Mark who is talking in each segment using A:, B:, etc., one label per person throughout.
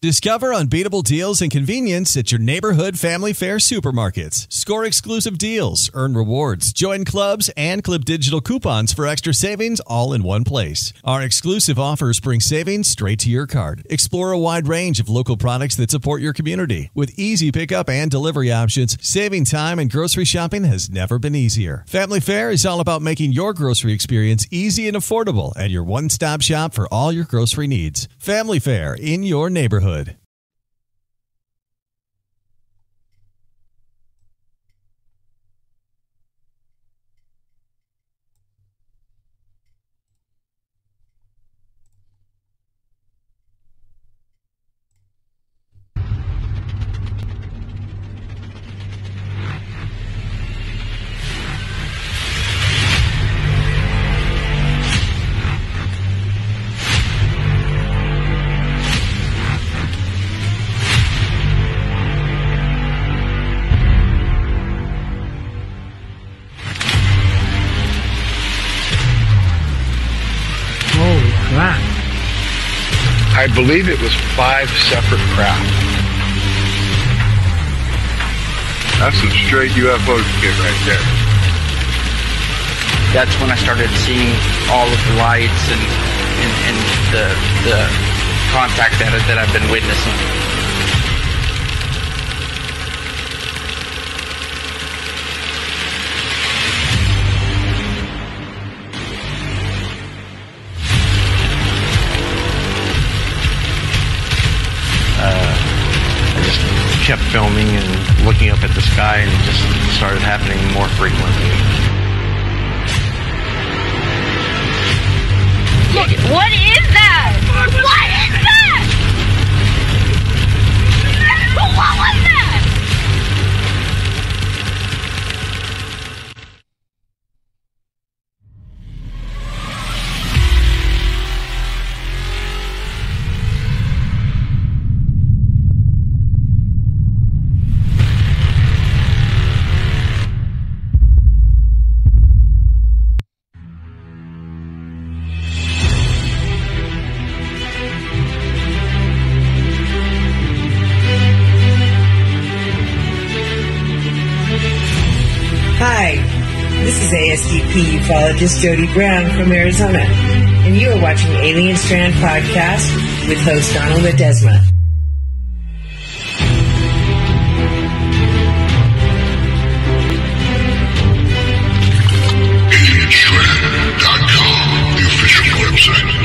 A: Discover unbeatable deals and convenience at your neighborhood Family Fare supermarkets. Score exclusive deals, earn rewards, join clubs, and clip digital coupons for extra savings all in one place. Our exclusive offers bring savings straight to your card. Explore a wide range of local products that support your community. With easy pickup and delivery options, saving time and grocery shopping has never been easier. Family Fare is all about making your grocery experience easy and affordable and your one-stop shop for all your grocery needs. Family Fare in your neighborhood.
B: I believe it was 5 separate craft. That's some straight UFO shit right there.
C: That's when I started seeing all of the lights and the contact that I've been witnessing.
D: Kept filming and looking up at the sky, and it just started happening more frequently.
E: Look, what is that? What is that? What was that?
F: Hi, this is ASDP ufologist Jody Brown from Arizona, and you are watching Alien Strand Podcast with host Donald Ledesma.
G: AlienStrand.com, the official website.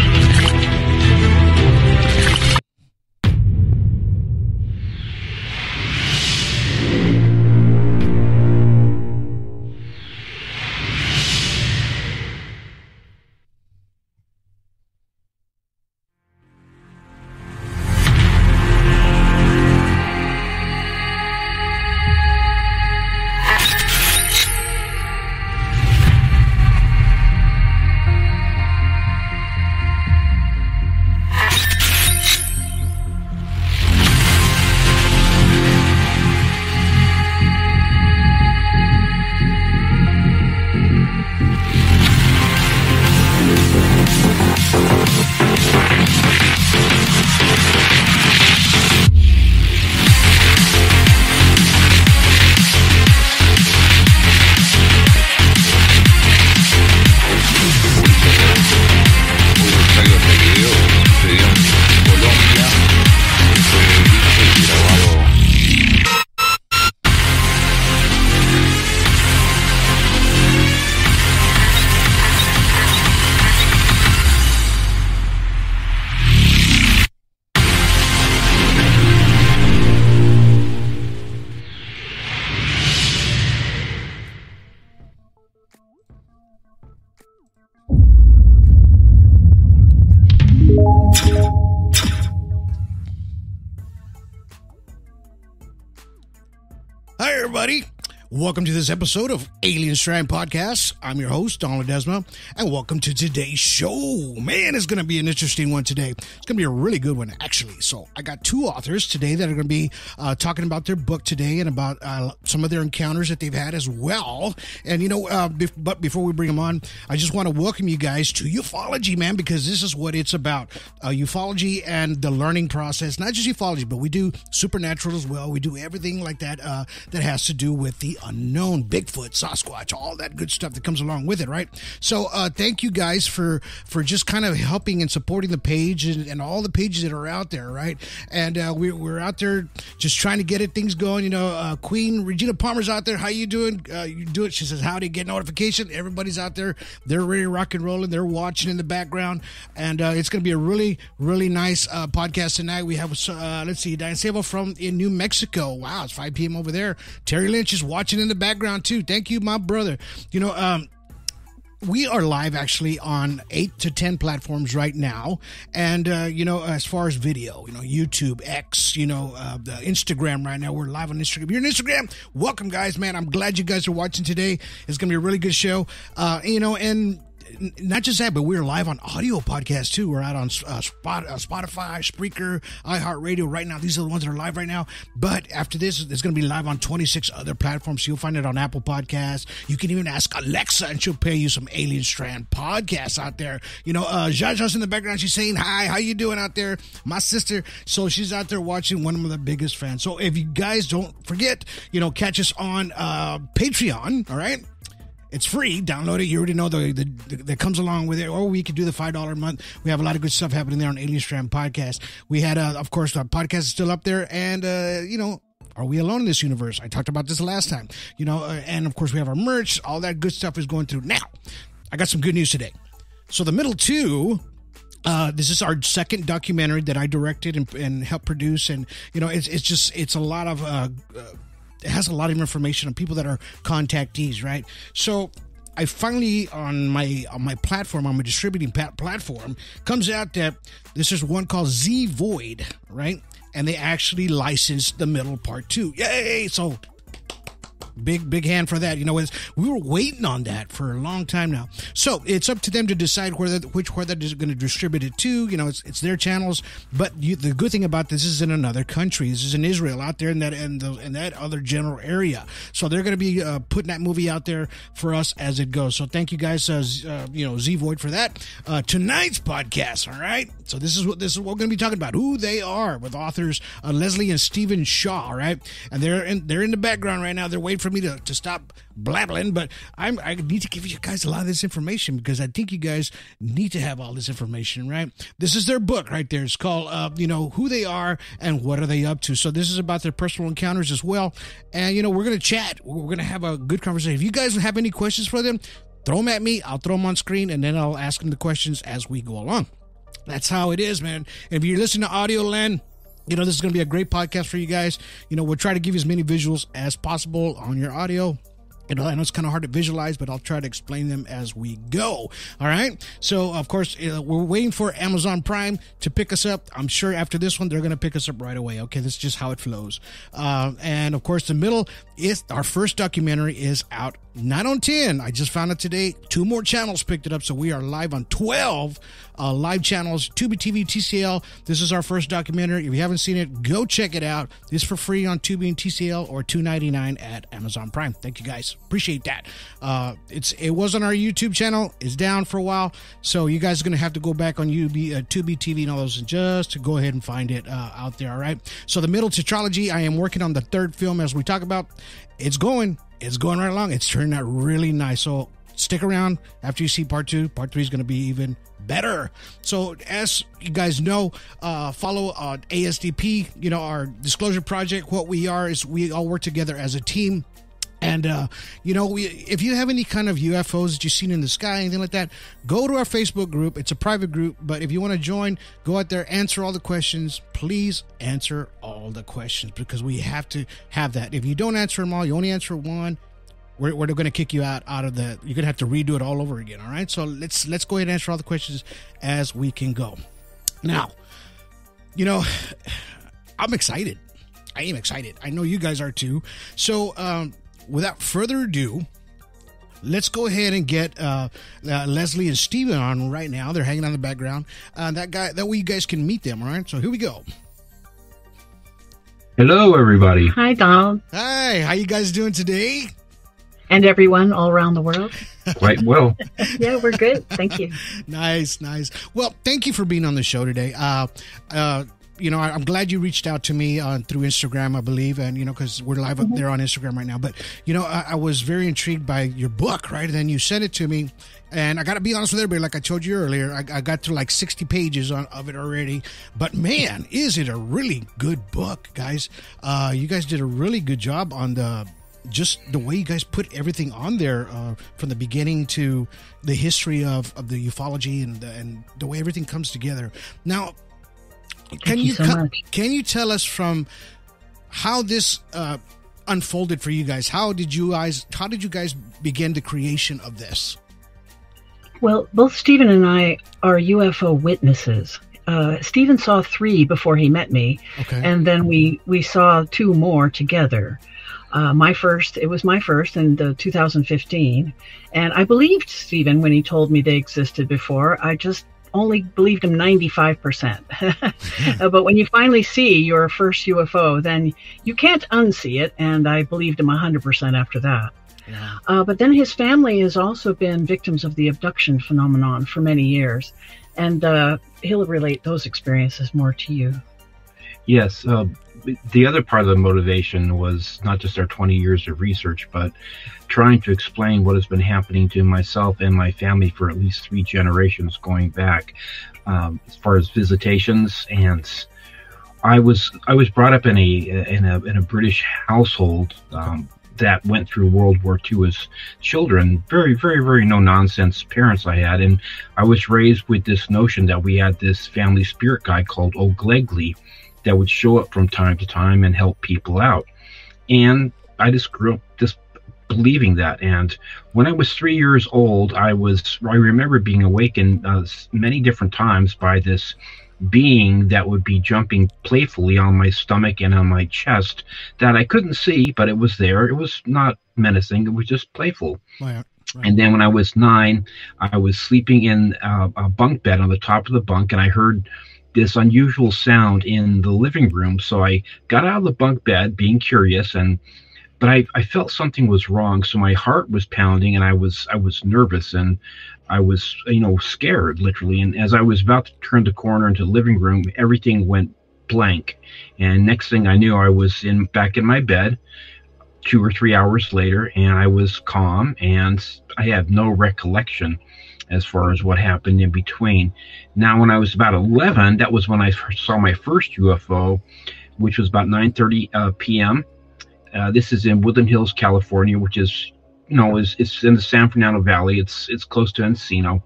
H: Welcome to this episode of Alien Strand Podcast. I'm your host, Donald Ledesma, and welcome to today's show. Man, it's going to be an interesting one today. It's going to be a really good one, actually. So I got two authors today that are going to be talking about their book today and about some of their encounters that they've had as well. And, but before we bring them on, I just want to welcome you guys to ufology, man, because this is what it's about. Ufology and the learning process. Not just ufology, but we do supernatural as well. We do everything like that that has to do with the unknown, Bigfoot, Sasquatch, all that good stuff that comes along with it, right? So thank you guys for just kind of helping and supporting the page and all the pages that are out there, right? And we're out there just trying to get things going. Queen Regina Palmer's out there. How you doing? You do it. She says, howdy, get notification. Everybody's out there. They're really rock and rolling. They're watching in the background. And it's going to be a really, really nice podcast tonight. We have, let's see, Diane Sable in New Mexico. Wow, it's 5 p.m. over there. Terry Lynch is watching in the background too. Thank you, my brother. We are live actually on 8 to 10 platforms right now. And, as far as video, YouTube, X, the Instagram right now, we're live on Instagram. If you're on Instagram, welcome guys, man. I'm glad you guys are watching today. It's going to be a really good show. And not just that, but we're live on audio podcasts too. We're out on Spotify, Spreaker, iHeartRadio right now. These are the ones that are live right now. But after this, it's going to be live on 26 other platforms. So you'll find it on Apple Podcasts. You can even ask Alexa and she'll play you some Alien Strand podcasts out there. Jaja's in the background. She's saying, hi, how you doing out there? My sister. So she's out there watching, one of the biggest fans. So if you guys don't forget, catch us on Patreon. All right. It's free. Download it. You already know that comes along with it. Or we could do the $5 a month. We have a lot of good stuff happening there on Alien Strand Podcast. We had, of course, our podcast is still up there. And, are we alone in this universe? I talked about this last time. And, of course, we have our merch. All that good stuff is going through. Now, I got some good news today. So the middle two... this is our second documentary that I directed and helped produce. And, it's a lot of... it has a lot of information on people that are contactees, right? So I finally, on my platform, on my distributing platform, comes out that this is one called Z Void, right? And they actually licensed the middle part too. Yay! So big hand for that. We were waiting on that for a long time now. So it's up to them to decide where they're going to distribute it to. It's their channels. But the good thing about this is in another country. This is in Israel, out there in that other general area. So they're going to be putting that movie out there for us as it goes. So thank you guys, Z Void, for that. Tonight's podcast, all right. So this is what we're going to be talking about. Who they are, with authors Leslie and Stephen Shaw, all right. And they're in the background right now. They're waiting for me to stop blabbling, but I need to give you guys a lot of this information because I think you guys need to have all this information, right? This is their book right there. It's called, Who They Are and What Are They Up To. So this is about their personal encounters as well. And, we're going to chat. We're going to have a good conversation. If you guys have any questions for them, throw them at me. I'll throw them on screen and then I'll ask them the questions as we go along. That's how it is, man. And if you're listening to Audio Land, this is going to be a great podcast for you guys. We'll try to give you as many visuals as possible on your audio. I know it's kind of hard to visualize, but I'll try to explain them as we go. All right. So, of course, we're waiting for Amazon Prime to pick us up. I'm sure after this one, they're going to pick us up right away. Okay. This is just how it flows. And of course, the middle is our first documentary is out. Not on 10. I just found it today. 2 more channels picked it up. So we are live on 12 live channels. Tubi TV, TCL. This is our first documentary. If you haven't seen it, go check it out. It's for free on Tubi and TCL or $2.99 at Amazon Prime. Thank you guys. Appreciate that. It was on our YouTube channel. It's down for a while. So you guys are going to have to go back on Tubi TV and all those just to go ahead and find it out there. All right. So the middle tetralogy, I am working on the third film as we talk about. It's going right along. It's turning out really nice. So stick around after you see part 2. Part 3 is going to be even better. So as you guys know, follow ASDP, our disclosure project. What we are is we all work together as a team. And, if you have any kind of UFOs that you've seen in the sky, anything like that, go to our Facebook group. It's a private group, but if you want to join, go out there, answer all the questions. Please answer all the questions because we have to have that. If you don't answer them all, you only answer one, we're going to kick you out of the, you're going to have to redo it all over again. All right. So let's go ahead and answer all the questions as we can go. Now, I'm excited. I am excited. I know you guys are too. So, without further ado, let's go ahead and get Leslie and Steven on right now. They're hanging out in the background. That way you guys can meet them, all right? So here we go.
I: Hello, everybody.
J: Hi, Donald.
H: Hi, how you guys doing today?
J: And everyone all around the world.
I: Quite well.
J: Yeah, we're good. Thank you.
H: Nice. Well, thank you for being on the show today. I'm glad you reached out to me through Instagram, I believe, and, because we're live up there on Instagram right now. But, I was very intrigued by your book, right? And then you sent it to me. And I got to be honest with everybody, like I told you earlier, I got through like 60 pages of it already. But, man, is it a really good book, guys. You guys did a really good job on just the way you guys put everything on there from the beginning to the history of the ufology and the way everything comes together. Now, can you tell us from how this unfolded for you guys? How did you guys begin the creation of this?
J: Well, both Stephen and I are UFO witnesses. Stephen saw 3 before he met me, and then we saw 2 more together. It was my first in 2015, and I believed Stephen when he told me they existed before. I just only believed him 95%. But when you finally see your first UFO, then you can't unsee it, and I believed him 100% after that. Yeah. But then his family has also been victims of the abduction phenomenon for many years, and he'll relate those experiences more to you.
I: Yes. The other part of the motivation was not just our 20 years of research, but trying to explain what has been happening to myself and my family for at least 3 generations going back, as far as visitations. And I was brought up in a British household that went through World War II as children. Very, very, very no-nonsense parents I had. And I was raised with this notion that we had this family spirit guide called Old Glegley that would show up from time to time and help people out. And I just grew up just believing that. And when I was 3 years old, I remember being awakened many different times by this being that would be jumping playfully on my stomach and on my chest that I couldn't see, but it was there. It was not menacing. It was just playful. Right. And then when I was 9, I was sleeping in a bunk bed on the top of the bunk, and I heard this unusual sound in the living room. So I got out of the bunk bed being curious, but I felt something was wrong. So my heart was pounding, and I was nervous, and I was, scared, literally. And as I was about to turn the corner into the living room, everything went blank. And next thing I knew, I was back in my bed 2 or 3 hours later, and I was calm, and I had no recollection as far as what happened in between. Now, when I was about 11, that was when I saw my first UFO, which was about 9:30 p.m. This is in Woodland Hills, California, which is, it's in the San Fernando Valley. It's close to Encino.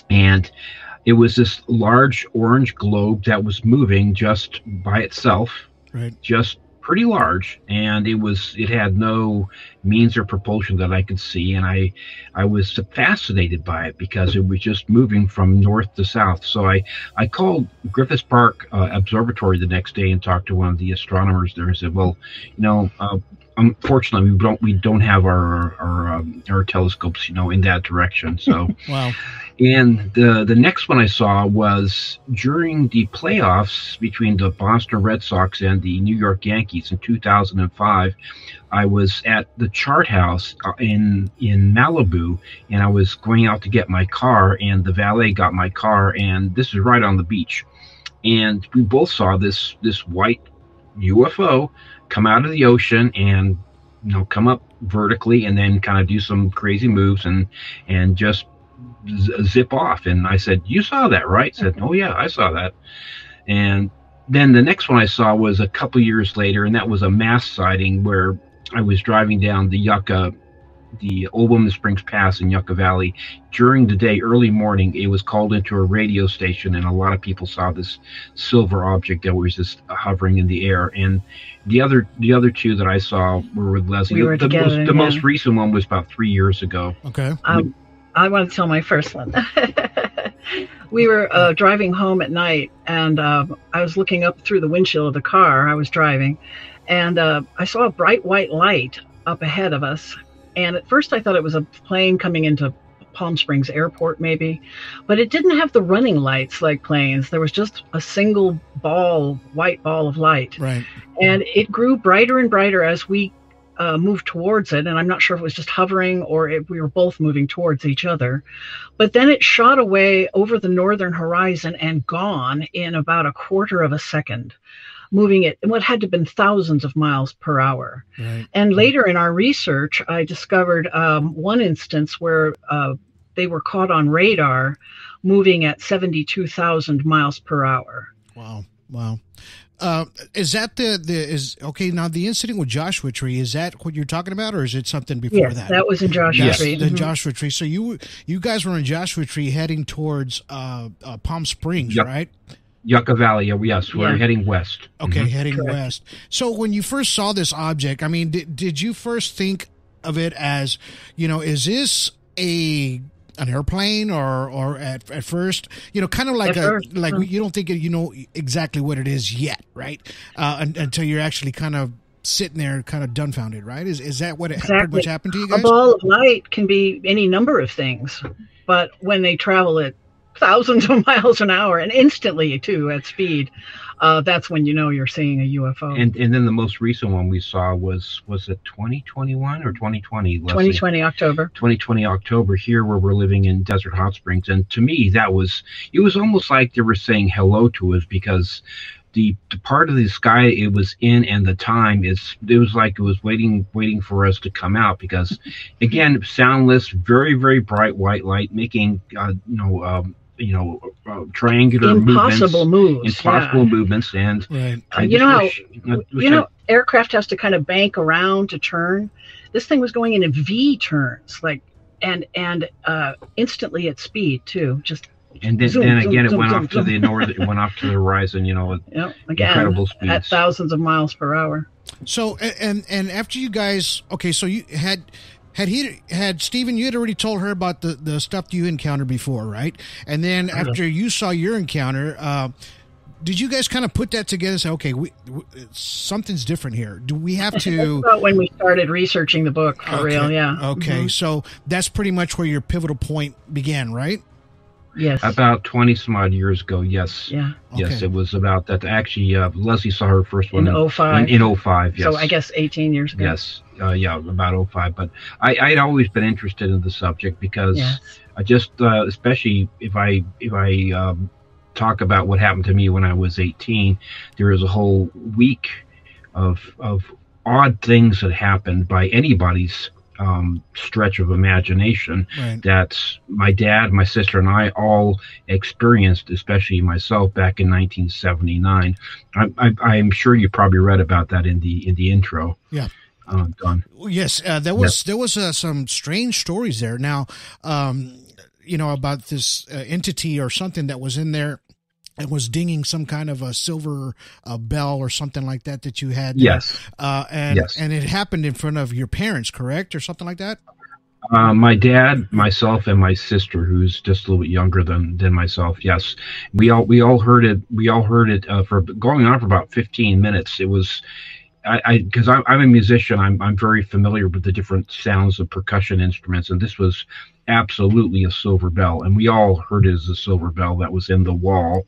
I: And it was this large orange globe that was moving just by itself, right? Just pretty large, and it had no means or propulsion that I could see, and I was fascinated by it because it was just moving from north to south. So I called Griffith Park Observatory the next day and talked to one of the astronomers there and said, well, unfortunately we don't have our telescopes in that direction. So wow. And the next one I saw was during the playoffs between the Boston Red Sox and the New York Yankees in 2005. I was at the Chart House in Malibu, and I was going out to get my car, and the valet got my car, and this is right on the beach. And we both saw this white UFO come out of the ocean and come up vertically and then kind of do some crazy moves and just zip off. And I said, "You saw that, right?" Said, "Oh yeah, I saw that." And then the next one I saw was a couple years later, and that was a mass sighting where I was driving down the Old Woman Springs Pass in Yucca Valley during the day, early morning. It was called into a radio station, and a lot of people saw this silver object that was just hovering in the air. And the other two that I saw were with Leslie. The most recent one was about 3 years ago.
H: Okay.
J: I want to tell my first one. We were driving home at night, and I was looking up through the windshield of the car I was driving, and I saw a bright white light up ahead of us. And at first I thought it was a plane coming into Palm Springs Airport, maybe, but it didn't have the running lights like planes. There was just a single white ball of light.
H: Right.
J: And it grew brighter and brighter as we moved towards it. And I'm not sure if it was just hovering or if we were both moving towards each other. But then it shot away over the northern horizon and gone in about a quarter of a second, moving at what had to have been thousands of miles per hour.
H: Right.
J: And later in our research, I discovered one instance where they were caught on radar moving at 72,000 miles per hour.
H: Wow. Is that now the incident with Joshua Tree, is that what you're talking about, or is it something before that?
J: Yes, that was in Joshua Tree.
H: The Joshua Tree. So you guys were in Joshua Tree heading towards Palm Springs, right?
I: Yucca Valley, yes, we're heading west.
H: Okay, heading west. So when you first saw this object, I mean, did you first think of it as, is this an airplane or at first, kind of like you don't think you know exactly what it is yet, right? Until you're actually kind of sitting there kind of dumbfounded, right? Is that what pretty much happened to you guys?
J: A ball of light can be any number of things, but when they travel at thousands of miles an hour and instantly too at speed, that's when you know you're seeing a UFO.
I: And then the most recent one we saw was it 2021 or 2020?
J: 2020 October.
I: 2020 October here where we're living in Desert Hot Springs. And to me, it was almost like they were saying hello to us, because the part of the sky it was in and the time it was like it was waiting for us to come out, because again, soundless, very, very bright white light making triangular
J: impossible
I: movements, and
J: right. Aircraft has to kind of bank around to turn. This thing was going in V turns, like and instantly at speed too. Just
I: and then again, it went off to the north. It went off to the horizon. With incredible speeds
J: at thousands of miles per hour.
H: So and after you guys, okay, so you had Stephen, you had already told her about the stuff you encountered before, right? And then after you saw your encounter, did you guys kind of put that together and say, okay, something's different here? Do we have to...
J: That's about when we started researching the book, for real, yeah.
H: Okay, so that's pretty much where your pivotal point began, right?
J: Yes.
I: About 20 some odd years ago, yes.
J: Yeah.
I: Yes,
H: okay.
I: It was about that. Actually, Leslie saw her first one
J: in 2005.
I: In 2005, yes.
J: So I guess 18 years ago.
I: Yes. About 2005. But I'd always been interested in the subject because I just, especially if I talk about what happened to me when I was 18, there was a whole week of odd things that happened by anybody's stretch of imagination, right, that my dad, my sister, and I all experienced, especially myself back in 1979. I'm sure you probably read about that in the intro.
H: Yeah.
I: Don.
H: Yes, there was some strange stories there. Now, about this entity or something that was in there. It was dinging some kind of a silver bell or something like that you had.
I: Yes.
H: And it happened in front of your parents, correct? Or something like that?
I: My dad, myself, and my sister, who's just a little bit younger than myself. Yes. We all heard it. We all heard it for going on for about 15 minutes. It was, because I'm a musician, I'm very familiar with the different sounds of percussion instruments, and this was absolutely a silver bell, and we all heard it as a silver bell that was in the wall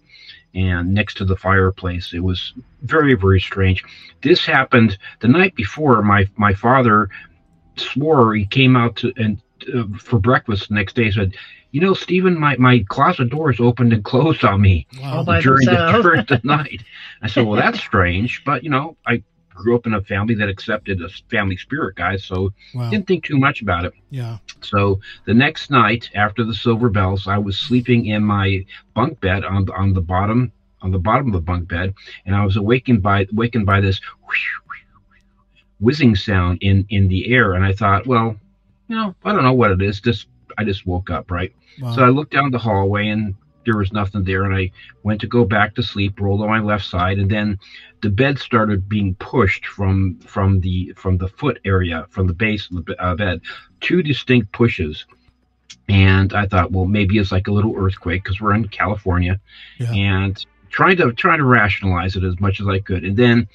I: and next to the fireplace. It was very, very strange. This happened the night before. My father swore, he came out for breakfast the next day, said, Stephen, my closet doors opened and closed on me during the night. I said, well, that's strange, but I grew up in a family that accepted a family spirit guy, so didn't think too much about it.
H: Yeah.
I: So the next night after the silver bells, I was sleeping in my bunk bed on the bottom of the bunk bed, and I was awakened by this whizzing sound in the air, and I thought, well, I don't know what it is. I just woke up, right? Wow. So I looked down the hallway and there was nothing there, and I went to go back to sleep, rolled on my left side, and then the bed started being pushed from the foot area, from the base of the bed, two distinct pushes. And I thought, well, maybe it's like a little earthquake because we're in California, and trying to rationalize it as much as I could. And then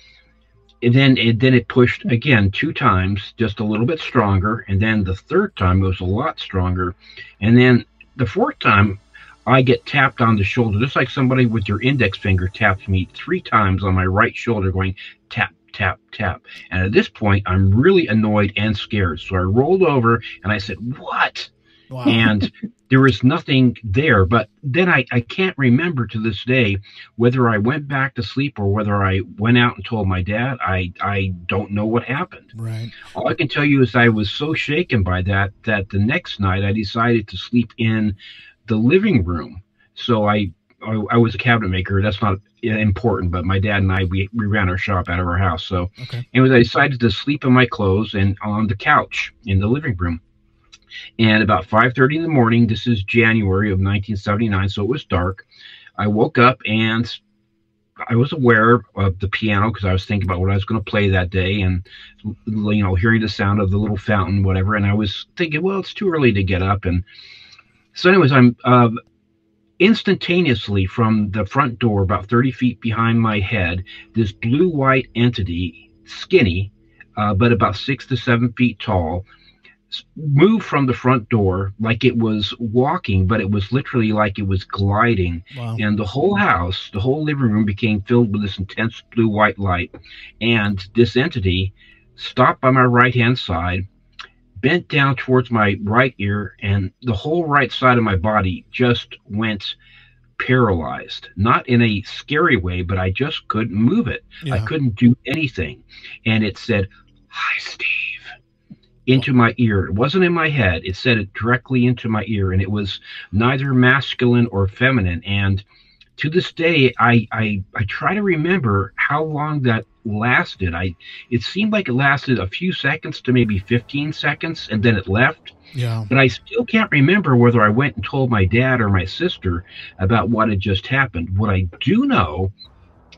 I: then it pushed again 2 times, just a little bit stronger. And then the third time it was a lot stronger. And then the fourth time I get tapped on the shoulder, just like somebody with their index finger taps me 3 times on my right shoulder, going tap, tap, tap. And at this point, I'm really annoyed and scared. So I rolled over and I said, "What?" Wow. And there was nothing there. But then I can't remember to this day whether I went back to sleep or whether I went out and told my dad. I don't know what happened.
H: Right.
I: All I can tell you is I was so shaken by that the next night I decided to sleep in the living room. So I was a cabinet maker. That's not important, but my dad and I, we ran our shop out of our house. So anyways, I decided to sleep in my clothes and on the couch in the living room. And about 5:30 in the morning, this is January of 1979, so it was dark. I woke up and I was aware of the piano because I was thinking about what I was going to play that day, and hearing the sound of the little fountain, whatever. And I was thinking, well, it's too early to get up. And so anyways, I'm instantaneously from the front door, about 30 feet behind my head, this blue-white entity, skinny, but about 6 to 7 feet tall, moved from the front door like it was walking, but it was literally like it was gliding. Wow. And the whole house, the whole living room became filled with this intense blue-white light. And this entity stopped by my right-hand side, bent down towards my right ear, and the whole right side of my body just went paralyzed. Not in a scary way, but I just couldn't move it. Yeah. I couldn't do anything. And it said, "Hi, Steve," into my ear. It wasn't in my head. It said it directly into my ear, and it was neither masculine or feminine. And to this day, I try to remember how long that lasted. It seemed like it lasted a few seconds to maybe 15 seconds, and then it left. Yeah. But I still can't remember whether I went and told my dad or my sister about what had just happened. What I do know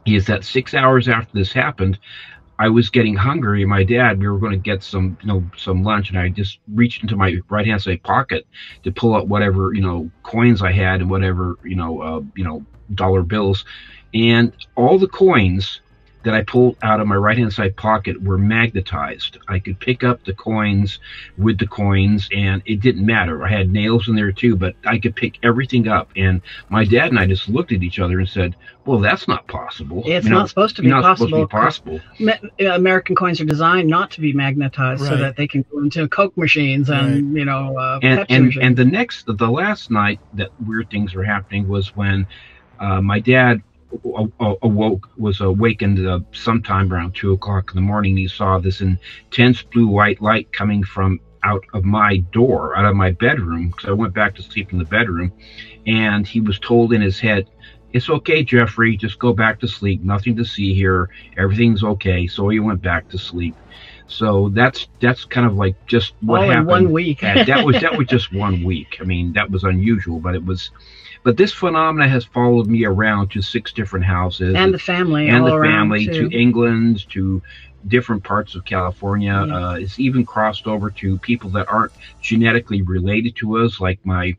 I: is that 6 hours after this happened, I was getting hungry, and my dad, we were going to get some lunch, and I just reached into my right-hand side pocket to pull out whatever, coins I had and whatever, dollar bills. And all the coins that I pulled out of my right-hand side pocket were magnetized. I could pick up the coins with the coins, and it didn't matter. I had nails in there too, but I could pick everything up. And my dad and I just looked at each other and said, "Well, that's not possible.
J: It's not supposed to be possible. American coins are designed not to be magnetized, so that they can go into Coke machines and Pepsi machines.
I: And the last night that weird things were happening was when my dad was awakened sometime around 2:00 in the morning. He saw this intense blue-white light coming from out of my door, out of my bedroom, because I went back to sleep in the bedroom, and he was told in his head, "It's okay, Jeffrey, just go back to sleep. Nothing to see here. Everything's okay." So he went back to sleep. So that's kind of like just what happened.
J: In 1 week.
I: that was just 1 week. I mean, that was unusual, but this phenomena has followed me around to 6 different houses.
J: And the family.
I: To England, to different parts of California. Yeah. It's even crossed over to people that aren't genetically related to us, like my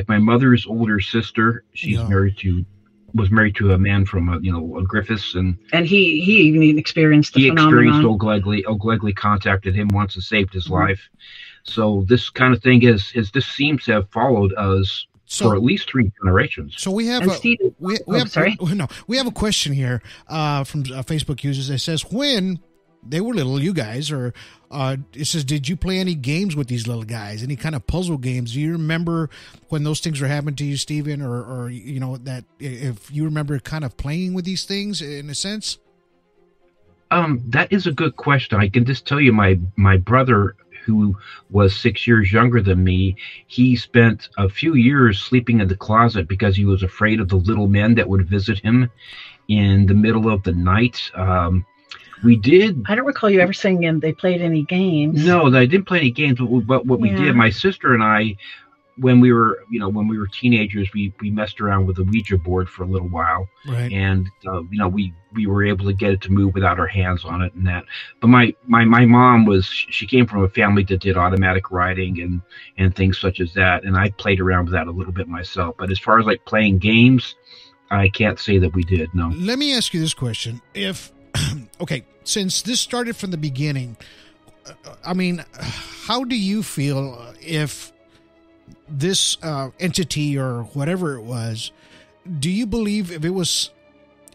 I: mother's older sister. She's was married to a man from a Griffiths, and he even experienced the phenomenon. Old Glegley contacted him once and saved his life. So this kind of thing this seems to have followed us for at least 3 generations.
H: So we have we have a question here from Facebook users that says, when they were little, you guys, or it says, did you play any games with these little guys? Any kind of puzzle games? Do you remember when those things were happening to you, Stephen, or that if you remember kind of playing with these things in a sense?
I: That is a good question. I can just tell you, my brother, who was 6 years younger than me, he spent a few years sleeping in the closet because he was afraid of the little men that would visit him in the middle of the night. We did.
J: I don't recall you ever saying they played any games.
I: No, I didn't play any games. But what we did, my sister and I, when we were teenagers, we messed around with the Ouija board for a little while, right? And we were able to get it to move without our hands on it and that. But my mom she came from a family that did automatic writing and things such as that, and I played around with that a little bit myself. But as far as like playing games, I can't say that we did. No.
H: Let me ask you this question: if okay, since this started from the beginning, I mean, how do you feel if this entity or whatever it was, do you believe if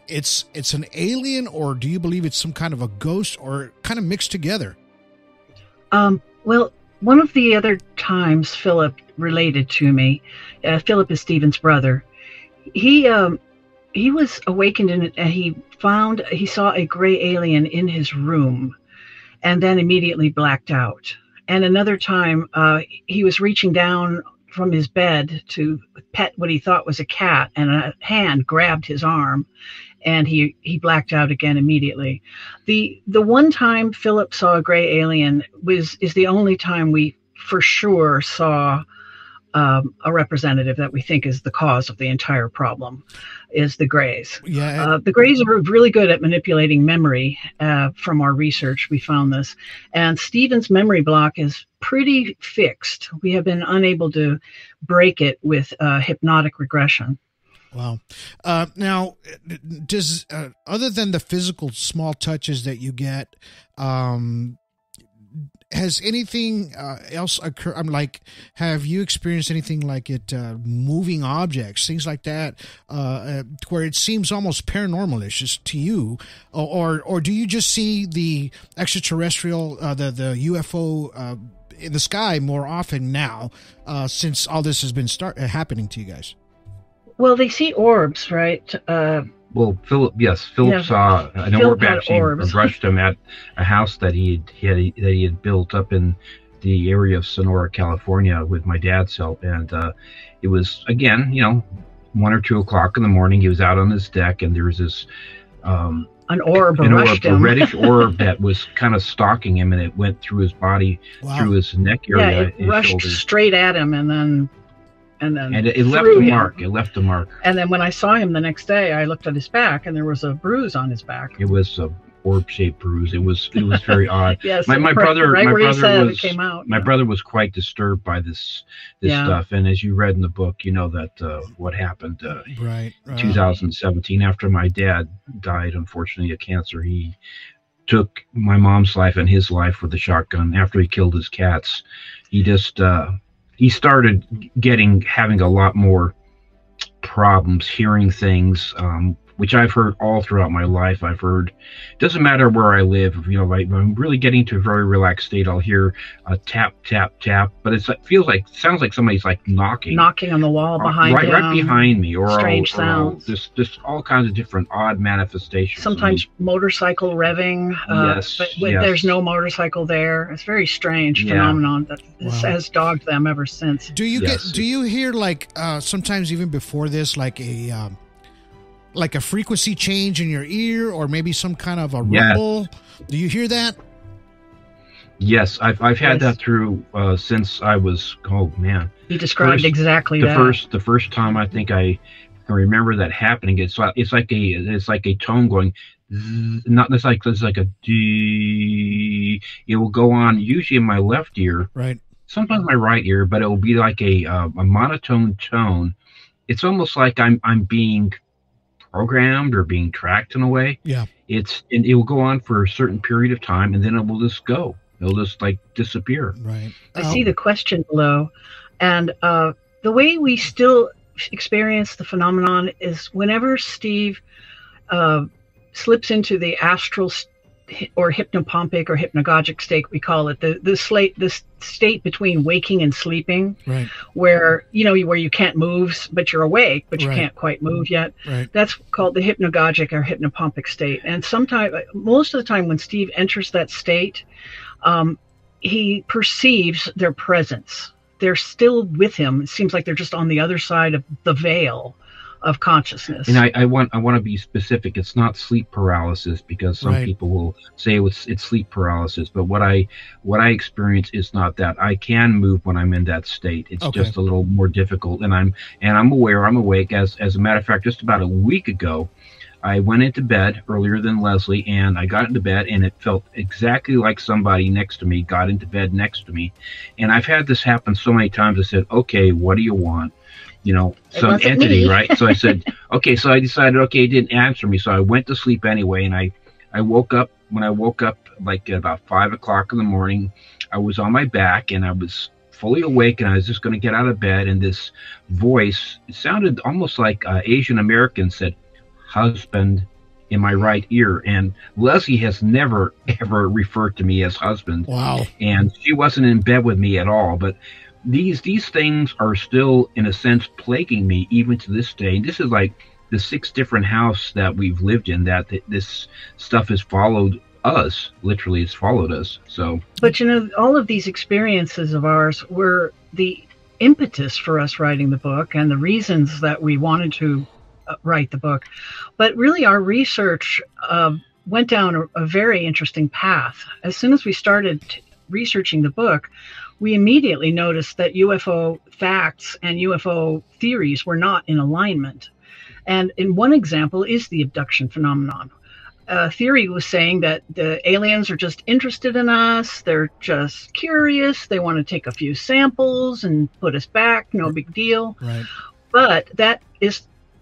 H: it's an alien, or do you believe it's some kind of a ghost, or kind of mixed together?
J: Well, one of the other times Philip related to me, Philip is Stephen's brother. He was awakened and he saw a gray alien in his room, and then immediately blacked out. And another time, he was reaching down from his bed to pet what he thought was a cat, and a hand grabbed his arm, and he blacked out again immediately. The one time Philip saw a gray alien is the only time we for sure saw a representative that we think is the cause of the entire problem, is the Greys.
H: Yeah.
J: The Greys are really good at manipulating memory. From our research, we found this. And Stephen's memory block is pretty fixed. We have been unable to break it with hypnotic regression.
H: Wow. Now, does other than the physical small touches that you get, has anything else occurred? I'm like, have you experienced anything like it, moving objects, things like that, where it seems almost paranormal-ish just to you, or do you just see the extraterrestrial, the UFO in the sky more often now, since all this has been happening to you guys?
J: Well, they see orbs, right?
I: Well, Philip saw an orb actually brushed him at a house that he had built up in the area of Sonora, California, with my dad's help, and it was, again, 1 or 2 o'clock in the morning. He was out on his deck, and there was this
J: an orb, a
I: reddish orb that was kind of stalking him, and it went through his body, through his neck area,
J: it rushed shoulders, straight at him, and
I: it left a mark. It left a mark.
J: And then when I saw him the next day, I looked at his back, and there was a bruise on his back.
I: It was a orb-shaped bruise. It was very odd.
J: Yes,
I: my brother
J: came out.
I: My brother was quite disturbed by this stuff. And as you read in the book, you know that what happened.
H: Right.
I: 2017, after my dad died, unfortunately, of cancer, he took my mom's life and his life with a shotgun. After he killed his cats, he just he started having a lot more problems hearing things, which I've heard all throughout my life. I've heard, doesn't matter where I live, I'm really getting to a very relaxed state. I'll hear a tap, tap, tap, but sounds like somebody's like knocking
J: on the wall behind him.
I: Right behind me, or
J: strange sounds.
I: Just all kinds of different odd manifestations.
J: Sometimes motorcycle revving, but there's no motorcycle there. It's a very strange phenomenon that has dogged them ever since.
H: Do you hear like sometimes even before this, like a frequency change in your ear, or maybe some kind of a rumble? Do you hear that?
I: Yes, I've had that through since I was. Oh man,
J: you described exactly that.
I: The first time I think I remember that happening. It's like a tone going. It's like a D. It will go on usually in my left ear,
H: right?
I: Sometimes my right ear, but it will be like a monotone tone. It's almost like I'm being programmed or being tracked in a way.
H: Yeah.
I: And it will go on for a certain period of time, and then it will just go. It'll just like disappear.
H: Right.
J: I see the question below, and the way we still experience the phenomenon is whenever Steve slips into the astral or hypnopompic or hypnagogic state, we call it, the state between waking and sleeping,
H: right,
J: where you can't move, but you're awake, but you can't quite move yet.
H: Right.
J: That's called the hypnagogic or hypnopompic state. And most of the time when Steve enters that state, he perceives their presence. They're still with him. It seems like they're just on the other side of the veil of consciousness.
I: And I want to be specific. It's not sleep paralysis, because some people will say it's sleep paralysis, but what I experience is not that. I can move when I'm in that state. It's just a little more difficult, and I'm aware, I'm awake. As a matter of fact, just about a week ago, I went into bed earlier than Leslie, and I got into bed, and it felt exactly like somebody next to me got into bed next to me. And I've had this happen so many times. I said, okay, what do you want? Some entity, right? So I said, okay. So I decided, okay, it didn't answer me. So I went to sleep anyway, and I woke up when I woke up, like at about 5 o'clock in the morning, I was on my back and I was fully awake, and I was just going to get out of bed, and this voice, it sounded almost like Asian American, said, "Husband," in my right ear. And Leslie has never, ever referred to me as husband.
H: Wow.
I: And she wasn't in bed with me at all. But these things are still, in a sense, plaguing me even to this day. And this is like the 6 different house that we've lived in that this stuff has followed us. Literally, it's followed us. So,
J: but all of these experiences of ours were the impetus for us writing the book and the reasons that we wanted to write the book. But really, our research went down a very interesting path. As soon as we started researching the book, we immediately noticed that UFO facts and UFO theories were not in alignment. And in one example is the abduction phenomenon. Theory was saying that the aliens are just interested in us. They're just curious. They want to take a few samples and put us back. No big deal.
H: Right.
J: But that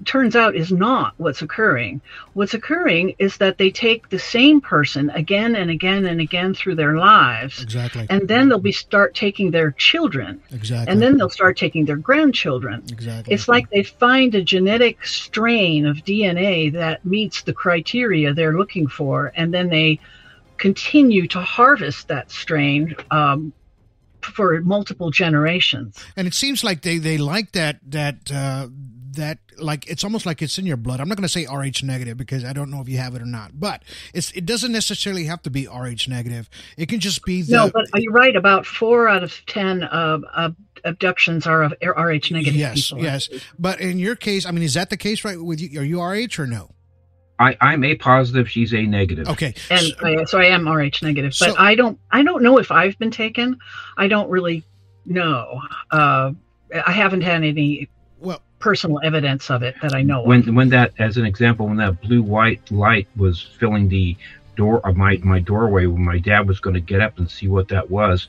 J: turns out is not what's occurring. What's occurring is that they take the same person again and again and again through their lives.
H: Exactly.
J: And then they'll start taking their children.
H: Exactly.
J: And then they'll start taking their grandchildren.
H: Exactly.
J: It's like they find a genetic strain of DNA that meets the criteria they're looking for, and then they continue to harvest that strain for multiple generations.
H: And it seems like they like that like it's almost like it's in your blood. I'm not going to say Rh negative because I don't know if you have it or not, but it doesn't necessarily have to be Rh negative. It can just be
J: no. But you're right. About 4 out of 10 abductions are of Rh negative.
H: Yes,
J: people.
H: yes. But in your case, I mean, is that the case? Right? With you, are you Rh or no?
I: I'm A positive. She's A negative.
H: Okay,
J: and so I am Rh negative, but I don't know if I've been taken. I don't really know. I haven't had any personal evidence of it that I know of.
I: When that, as an example, when that blue-white light was filling the door of my doorway, when my dad was going to get up and see what that was,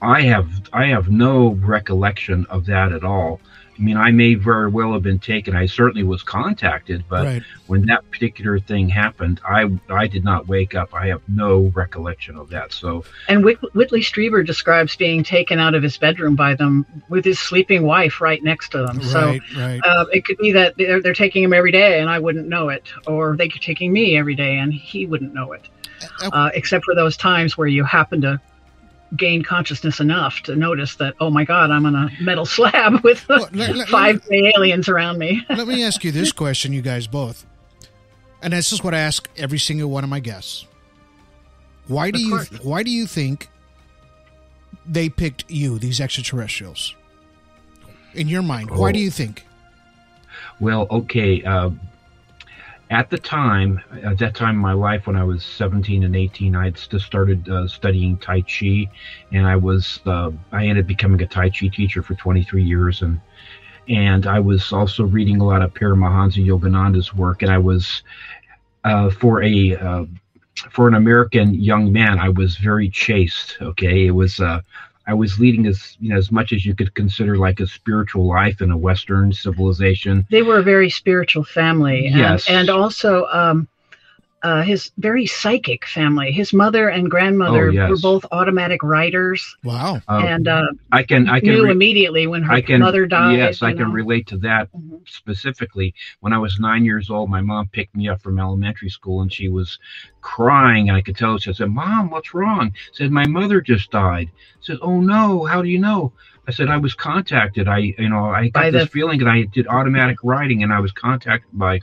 I: I have no recollection of that at all. I mean, I may very well have been taken. I certainly was contacted, but when that particular thing happened, I did not wake up. I have no recollection of that. So,
J: and Whitley Strieber describes being taken out of his bedroom by them with his sleeping wife right next to them. So it could be that they're taking him every day and I wouldn't know it, or they're taking me every day and he wouldn't know it, except for those times where you happen to gain consciousness enough to notice that, oh my God, I'm on a metal slab with 5 aliens around me.
H: Let me ask you this question, you guys both. And this is what I ask every single one of my guests. Why do you think they picked you, these extraterrestrials? In your mind, why do you think?
I: Well, okay, at that time in my life, when I was 17 and 18, I had just started studying Tai Chi, and I ended up becoming a Tai Chi teacher for 23 years, and I was also reading a lot of Paramahansa Yogananda's work, and I was for an American young man, I was very chaste. Okay, it was I was leading as much as you could consider like a spiritual life in a Western civilization.
J: They were a very spiritual family.
I: Yes.
J: And also his very psychic family. His mother and grandmother were both automatic writers.
H: Wow.
J: And
I: I can
J: knew immediately when her mother died.
I: Yes, I can relate to that specifically. When I was 9 years old, my mom picked me up from elementary school, and she was crying, and I could tell. She said, "Mom, what's wrong?" I said, "My mother just died." I said, "Oh no, how do you know?" I said, "I was contacted. I got this feeling, and I did automatic writing, and I was contacted by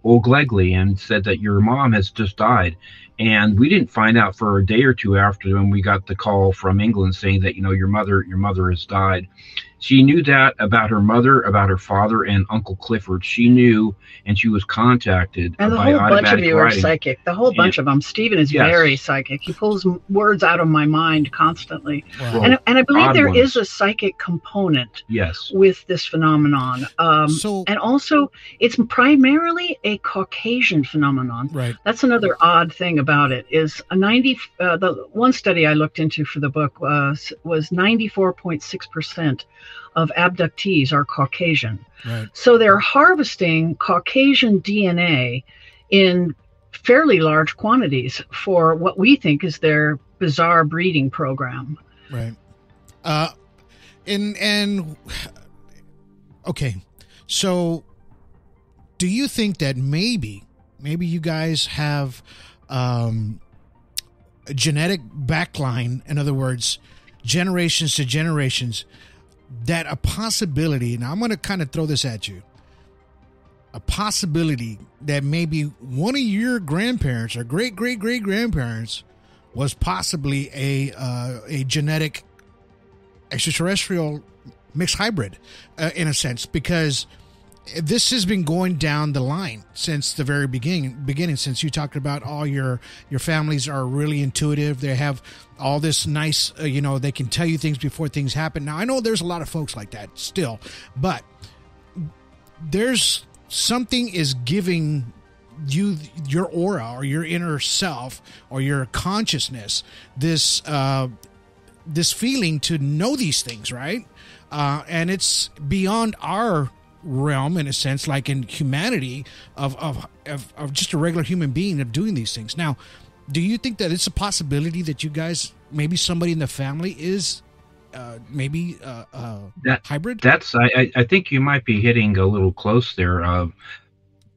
I: Old Legley and said that your mom has just died." And we didn't find out for a day or two after when we got the call from England saying that, your mother has died. She knew that about her mother, about her father, and Uncle Clifford. She knew, and she was contacted
J: and the
I: by
J: whole
I: automatic
J: bunch of you
I: writing.
J: are psychic. The whole bunch of them. Stephen is very psychic. He pulls words out of my mind constantly.
I: Wow.
J: And I believe there
I: ones.
J: is a psychic component with this phenomenon. And also, it's primarily a Caucasian phenomenon.
H: Right.
J: That's another odd thing about it. Is the one study I looked into for the book was 94.6% of abductees are Caucasian.
H: Right.
J: So they're harvesting Caucasian DNA in fairly large quantities for what we think is their bizarre breeding program.
H: Right. Okay, so do you think that maybe you guys have a genetic backline, in other words, generations to generations, that a possibility, and I'm going to kind of throw this at you, a possibility that maybe one of your grandparents or great-great-great-grandparents was possibly a genetic extraterrestrial mixed hybrid, in a sense, because this has been going down the line since the very beginning, since you talked about all your families are really intuitive. They have all this nice, they can tell you things before things happen. Now, I know there's a lot of folks like that still, but there's something is giving you, your aura or your inner self or your consciousness, this feeling to know these things, right? And it's beyond our realm, in a sense, like in humanity of just a regular human being of doing these things. Now, do you think that it's a possibility that you guys, maybe somebody in the family is hybrid?
I: I think you might be hitting a little close there.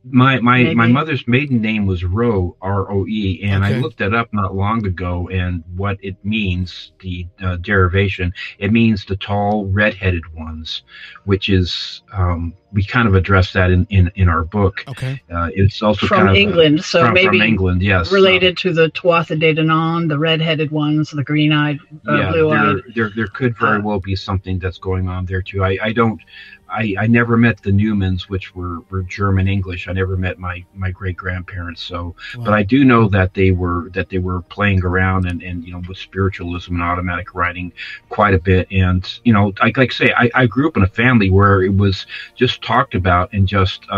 I: My mother's maiden name was Roe, R-O-E, and okay. I looked that up not long ago, and what it means, the derivation, it means the tall, red-headed ones, which is, we kind of addressed that in our book.
H: Okay.
I: It's also
J: from
I: kind of
J: England, so maybe
I: from England, yes,
J: related to the Tuatha De Danann, the red-headed ones, the green-eyed, blue-eyed.
I: There could very well be something that's going on there too. I never met the Newmans, which were German English. I never met my great grandparents. So, wow. But I do know that they were playing around and with spiritualism and automatic writing quite a bit. And like I say, I grew up in a family where it was just talked about and just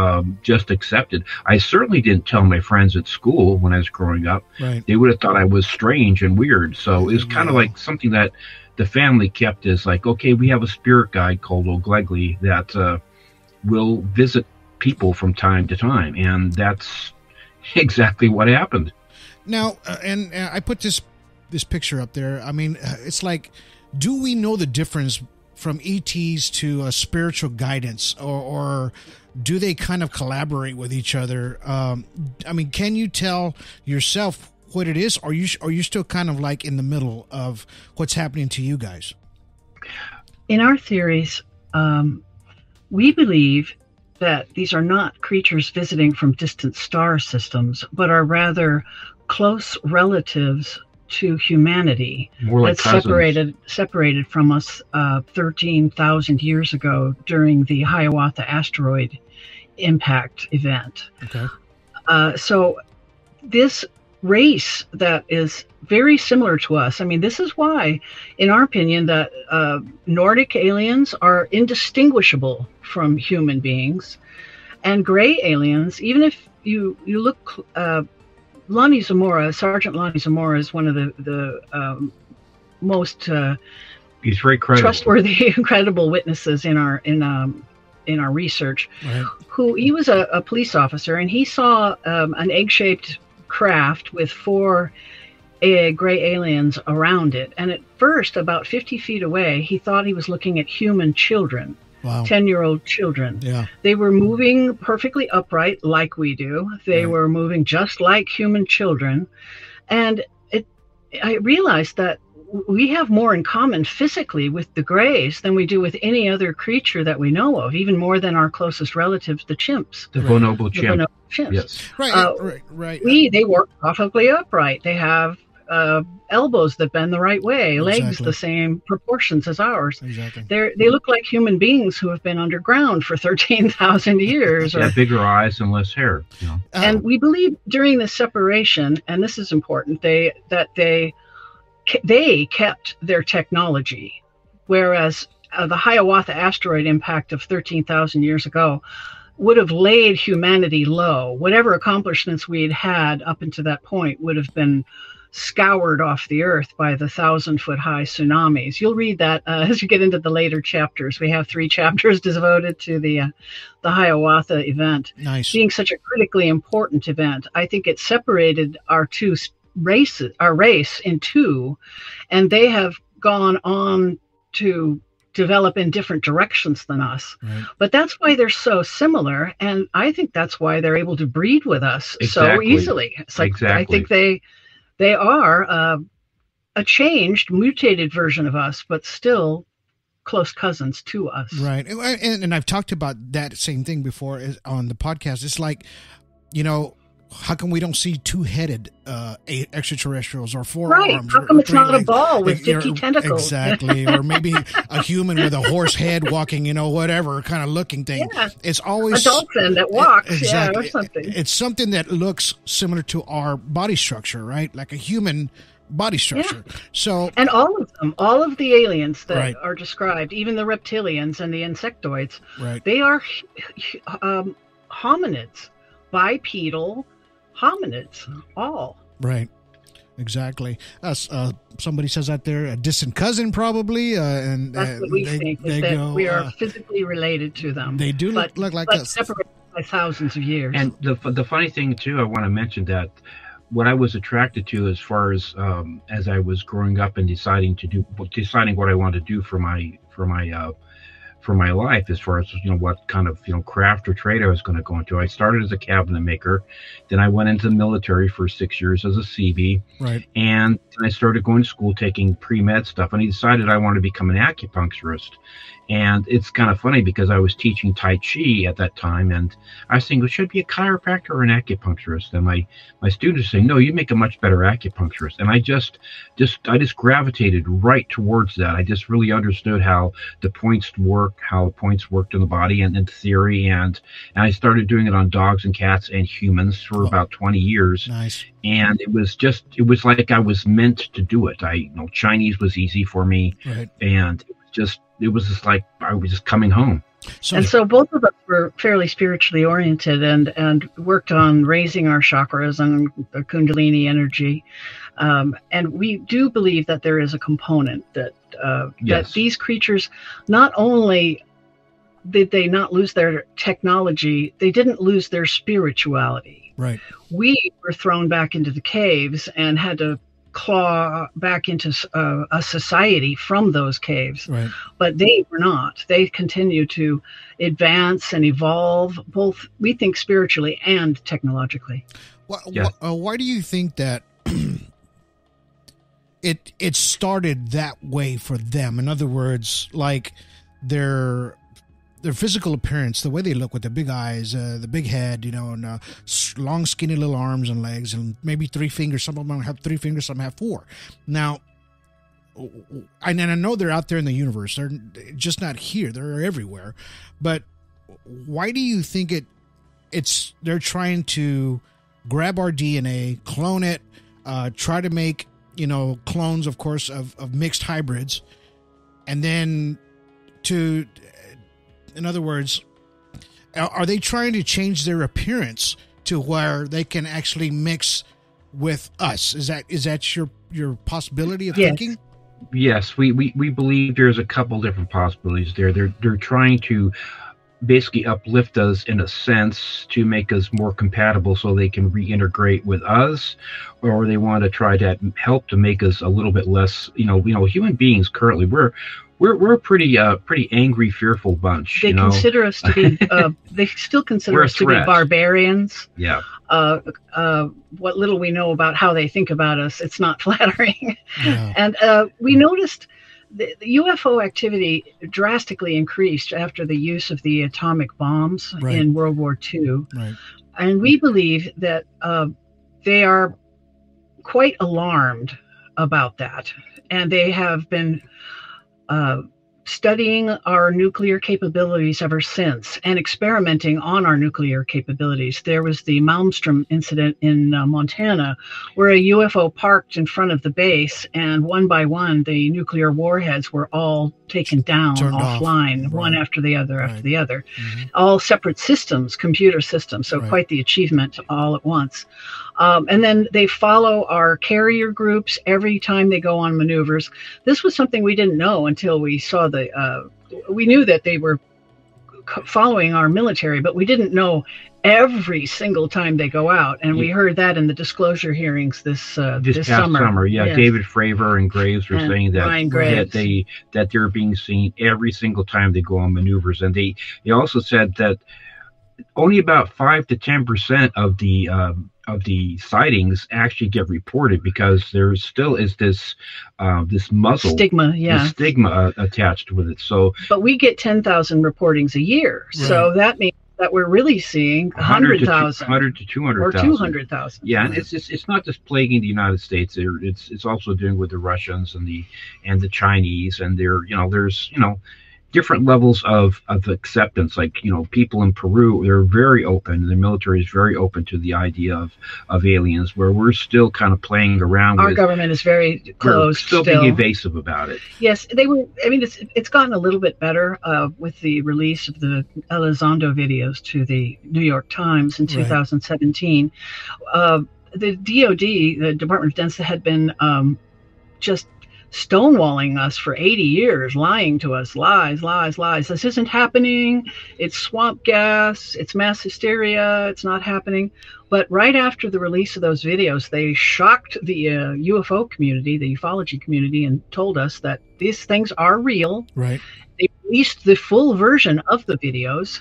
I: accepted. I certainly didn't tell my friends at school when I was growing up.
H: Right.
I: They would have thought I was strange and weird. So it was kind of like something that the family kept as like, okay, we have a spirit guide called O'Glegley that will visit people from time to time, and that's exactly what happened.
H: Now, and I put this picture up there. I mean, it's like, do we know the difference from ETs to a spiritual guidance, or do they kind of collaborate with each other? I mean, can you tell yourself what it is, or are you still kind of like in the middle of what's happening to you guys?
J: In our theories, we believe that these are not creatures visiting from distant star systems, but are rather close relatives to humanity.
I: More like
J: that's separated from us 13,000 years ago during the Hiawatha asteroid impact event.
H: Okay.
J: So this race that is very similar to us. I mean, this is why, in our opinion, that Nordic aliens are indistinguishable from human beings, and gray aliens, even if you look, Lonnie Zamora, Sergeant Lonnie Zamora is one of the most
I: he's very credible.
J: Trustworthy, credible witnesses in our research.
H: Right.
J: He was a police officer, and he saw an egg-shaped craft with 4 gray aliens around it. And at first, about 50 feet away, he thought he was looking at human children.
H: Wow.
J: 10-year-old children.
H: Yeah.
J: They were moving perfectly upright like we do. They were moving just like human children. And I realized that we have more in common physically with the grays than we do with any other creature that we know of, even more than our closest relatives, the chimps.
I: The bonobo chimp.
J: Chimps.
I: Yes.
H: Right.
J: They work perfectly upright. They have elbows that bend the right way, legs the same proportions as ours.
H: Exactly.
J: They look like human beings who have been underground for 13,000 years.
I: They have bigger eyes and less hair.
J: And we believe during the separation, and this is important, they kept their technology, whereas the Hiawatha asteroid impact of 13,000 years ago would have laid humanity low. Whatever accomplishments we'd had up until that point would have been scoured off the earth by the 1,000-foot-high tsunamis. You'll read that as you get into the later chapters. We have 3 chapters devoted to the Hiawatha event.
H: Nice.
J: Being such a critically important event, I think it separated our race in two, and they have gone on to develop in different directions than us.
H: Right.
J: But that's why they're so similar, and I think that's why they're able to breed with us so
I: Exactly.
J: easily. It's like
I: Exactly.
J: I think they are a changed, mutated version of us, but still close cousins to us.
H: Right. And I've talked about that same thing before on the podcast. It's like, you know, how come we don't see 2-headed extraterrestrials or 4
J: Right.
H: arms?
J: How come
H: or
J: it's
H: 3
J: not a
H: legs?
J: ball with 50 tentacles?
H: Exactly. Or maybe a human with a horse head walking, you know, whatever kind of looking thing.
J: Yeah.
H: It's always
J: A dolphin that walks,
H: Exactly.
J: or something.
H: It's something that looks similar to our body structure, right? Like a human body structure.
J: Yeah.
H: So,
J: and all of them, all of the aliens that
H: Right.
J: are described, even the reptilians and the insectoids,
H: right.
J: they are hominids, bipedal hominids, all.
H: Right. Exactly. Somebody says out there, a distant cousin, probably. And
J: That's what we think, is that we are physically related to them.
H: They do look like us.
J: Separated by thousands of years.
I: And the funny thing, too, I want to mention that what I was attracted to as far as I was growing up and deciding what I wanted to do for my life, as far as, you know, what kind of, you know, craft or trade I was going to go into. I started as a cabinet maker, then I went into the military for 6 years as a CB,
H: right?
I: And I started going to school taking pre-med stuff, and I decided I wanted to become an acupuncturist. And it's kind of funny because I was teaching Tai Chi at that time, and I was thinking, well, should I be a chiropractor or an acupuncturist? And my students were saying, no, you make a much better acupuncturist. And I just gravitated right towards that. I just really understood how the points worked in the body and in theory. And I started doing it on dogs and cats and humans for about 20 years.
H: Nice.
I: And it was like I was meant to do it. Chinese was easy for me.
H: Right.
I: And it was just like I was just coming home.
J: So both of us were fairly spiritually oriented and worked on raising our chakras and the Kundalini energy. And we do believe that there is a component that these creatures, not only did they not lose their technology, they didn't lose their spirituality.
H: Right.
J: We were thrown back into the caves and had to claw back into a society from those caves.
H: Right.
J: But they were not. They continue to advance and evolve, both, we think, spiritually and technologically.
H: Why do you think that it started that way for them? In other words, like their physical appearance, the way they look with the big eyes, the big head, you know, and long, skinny little arms and legs, and maybe 3 fingers. Some of them have 3 fingers, some have 4. Now, I know they're out there in the universe. They're just not here. They're everywhere. But why do you think they're trying to grab our DNA, clone it, try to make, you know, clones, of course, of mixed hybrids, and then in other words, are they trying to change their appearance to where they can actually mix with us? Is that your possibility of thinking?
I: Yes, we believe there's a couple different possibilities there. They're trying to basically uplift us in a sense to make us more compatible so they can reintegrate with us, or they want to try to help to make us a little bit less, you know, human beings currently, we're a pretty angry, fearful bunch.
J: They consider us to be. They still consider us to be barbarians.
I: Yeah.
J: What little we know about how they think about us, it's not flattering.
H: Yeah.
J: And we noticed the UFO activity drastically increased after the use of the atomic bombs in World War II.
H: Right.
J: And we believe that they are quite alarmed about that, and they have been studying our nuclear capabilities ever since and experimenting on our nuclear capabilities. There was the Malmstrom incident in Montana, where a UFO parked in front of the base, and one by one, the nuclear warheads were all taken down offline, one after the other after the other. Mm-hmm. All separate systems, computer systems, so quite the achievement all at once. And then they follow our carrier groups every time they go on maneuvers. This was something we didn't know until we saw we knew that they were following our military, but we didn't know every single time they go out. And we heard that in the disclosure hearings this
I: past
J: summer.
I: Yeah, yes. David Fravor and Graves were saying that they're being seen every single time they go on maneuvers. And they also said that only about 5 to 10% of the sightings actually get reported, because there still is this muzzle
J: stigma,
I: attached with it. So,
J: but we get 10,000 reportings a year, right. So that means that we're really seeing 100,000,
I: 100 to 200,000,
J: or 200,000.
I: Yeah, and it's not just plaguing the United States. It's also doing with the Russians and the Chinese, and there's different levels of acceptance. Like, people in Peru, they're very open. The military is very open to the idea of aliens, where we're still kind of playing around.
J: Our government is very closed.
I: Still being evasive about it.
J: Yes, they were. I mean, it's gotten a little bit better with the release of the Elizondo videos to the New York Times in 2017. The DoD, the Department of Defense, had been just stonewalling us for 80 years, lying to us, lies. This isn't happening. It's swamp gas. It's mass hysteria. It's not happening. But right after the release of those videos, they shocked the UFO community, the ufology community, and told us that these things are real.
H: Right.
J: They released the full version of the videos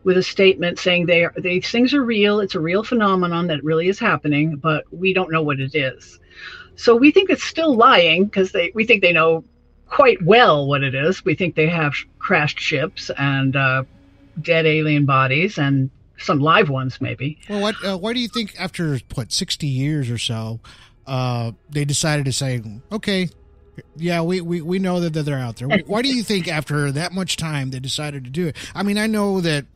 J: with a statement saying these things are real. It's a real phenomenon that really is happening, but we don't know what it is. So we think it's still lying, because we think they know quite well what it is. We think they have crashed ships and dead alien bodies and some live ones, maybe.
H: Well, why do you think after 60 years or so, they decided to say, okay, yeah, we know that they're out there? Why do you think after that much time they decided to do it? I mean, I know that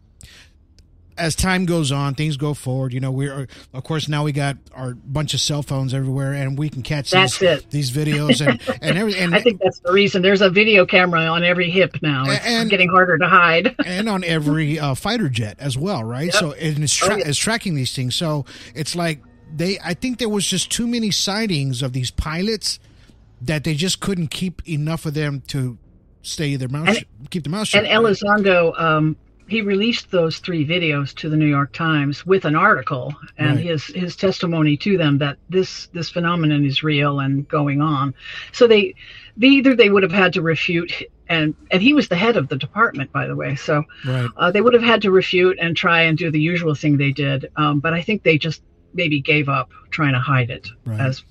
H: as time goes on, things go forward. We're, of course, now we got our bunch of cell phones everywhere, and we can catch these videos and everything.
J: I think that's the reason. There's a video camera on every hip now. It's getting harder to hide.
H: And on every fighter jet as well, right? Yep. So it's tracking these things. So it's like I think there was just too many sightings of these pilots that they just couldn't keep enough of them to keep their mouth shut.
J: And Elizondo, he released those 3 videos to the New York Times with an article and his testimony to them that this phenomenon is real and going on. So they would have had to refute, and he was the head of the department, by the way. So they would have had to refute and try and do the usual thing they did. But I think they just maybe gave up trying to hide it,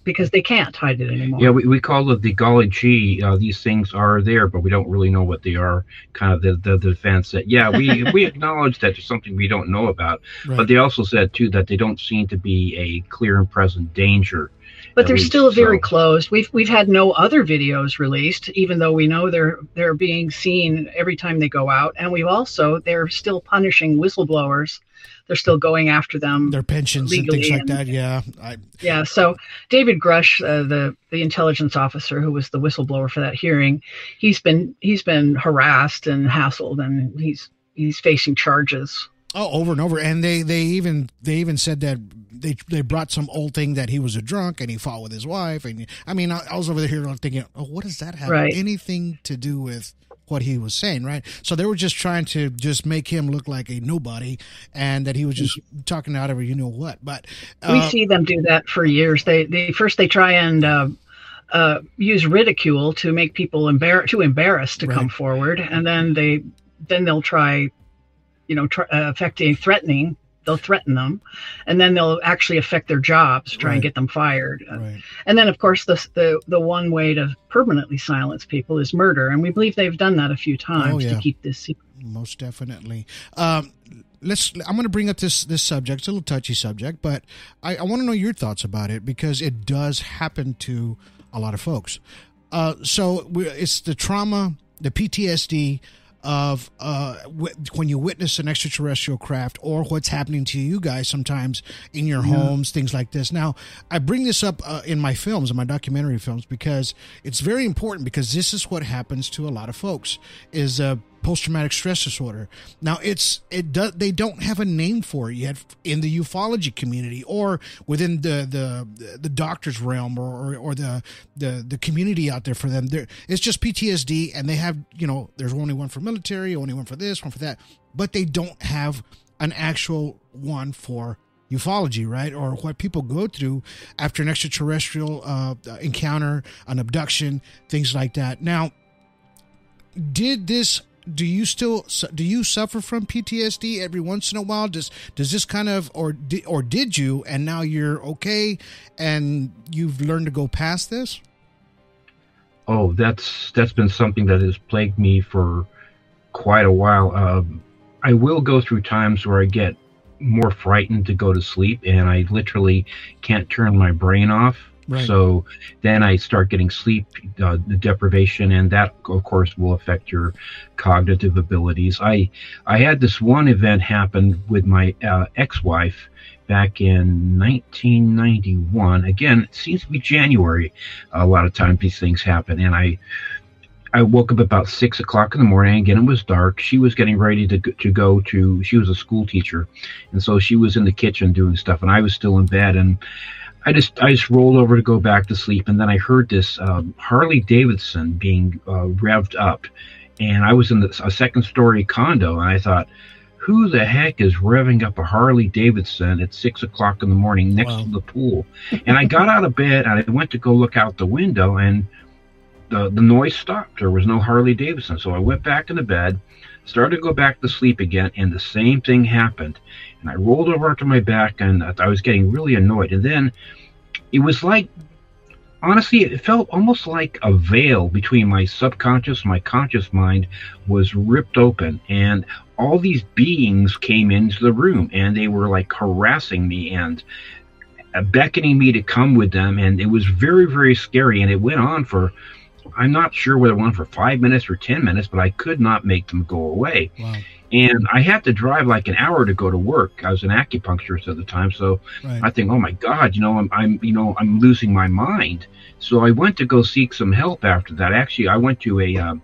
J: because they can't hide it anymore.
I: Yeah, we call it the golly gee. These things are there, but we don't really know what they are. Kind of the defense that, we acknowledge that there's something we don't know about. But they also said too that they don't seem to be a clear and present danger.
J: But they're still very closed. We've had no other videos released, even though we know they're being seen every time they go out. And they're still punishing whistleblowers. They're still going after them,
H: their pensions and things like that. Yeah.
J: So David Grush, the intelligence officer who was the whistleblower for that hearing, he's been harassed and hassled, and he's facing charges.
H: Oh, over and over. And they even said that they brought some old thing that he was a drunk and he fought with his wife. And I mean, I was over here thinking, what does that have anything to do with what he was saying, right? So they were just trying to just make him look like a nobody, and that he was just talking out of what. But
J: we see them do that for years. They first try and use ridicule to make people embarrassed to come forward, and then they'll try, affecting threatening. They'll threaten them, and then they'll actually affect their jobs, try and get them fired. And then, of course, the one way to permanently silence people is murder, and we believe they've done that a few times to keep this secret.
H: Most definitely. I'm going to bring up this subject. It's a little touchy subject, but I want to know your thoughts about it, because it does happen to a lot of folks. So it's the trauma, the PTSD of when you witness an extraterrestrial craft, or what's happening to you guys sometimes in your homes, things like this. Now, I bring this up in my films, in my documentary films, because it's very important, because this is what happens to a lot of folks, is post-traumatic stress disorder. Now they don't have a name for it yet in the ufology community or within the doctor's realm or the community out there for them. It's just PTSD, and they have, there's only one for military, only one for this, one for that, but they don't have an actual one for ufology, right? Or what people go through after an extraterrestrial encounter, an abduction, things like that. Now, do you suffer from PTSD every once in a while? Does this kind of, or did you, and now you're okay and you've learned to go past this?
I: Oh, that's been something that has plagued me for quite a while. I will go through times where I get more frightened to go to sleep, and I literally can't turn my brain off. Right. So then I start getting sleep deprivation, and that, of course, will affect your cognitive abilities. I had this one event happen with my ex-wife back in 1991. Again, it seems to be January. A lot of times these things happen, and I woke up about 6 o'clock in the morning. Again, it was dark. She was getting ready to go to. She was a school teacher, and so she was in the kitchen doing stuff, and I was still in bed, and I just rolled over to go back to sleep, and then I heard this Harley Davidson being revved up, and I was in a second-story condo, and I thought, who the heck is revving up a Harley Davidson at 6 o'clock in the morning next to the pool? And I got out of bed, and I went to go look out the window, and the noise stopped. There was no Harley Davidson, so I went back into bed, started to go back to sleep again, and the same thing happened. And I rolled over onto my back, and I was getting really annoyed. And then it was like, honestly, it felt almost like a veil between my subconscious and my conscious mind was ripped open. And all these beings came into the room, and they were like harassing me and beckoning me to come with them. And it was very, very scary. And it went on for, I'm not sure whether it went for 5 minutes or 10 minutes, but I could not make them go away. Wow. And I had to drive like an hour to go to work. I was an acupuncturist at the time, so right. I think, oh my God, I'm losing my mind. So I went to go seek some help after that. Actually, I went to a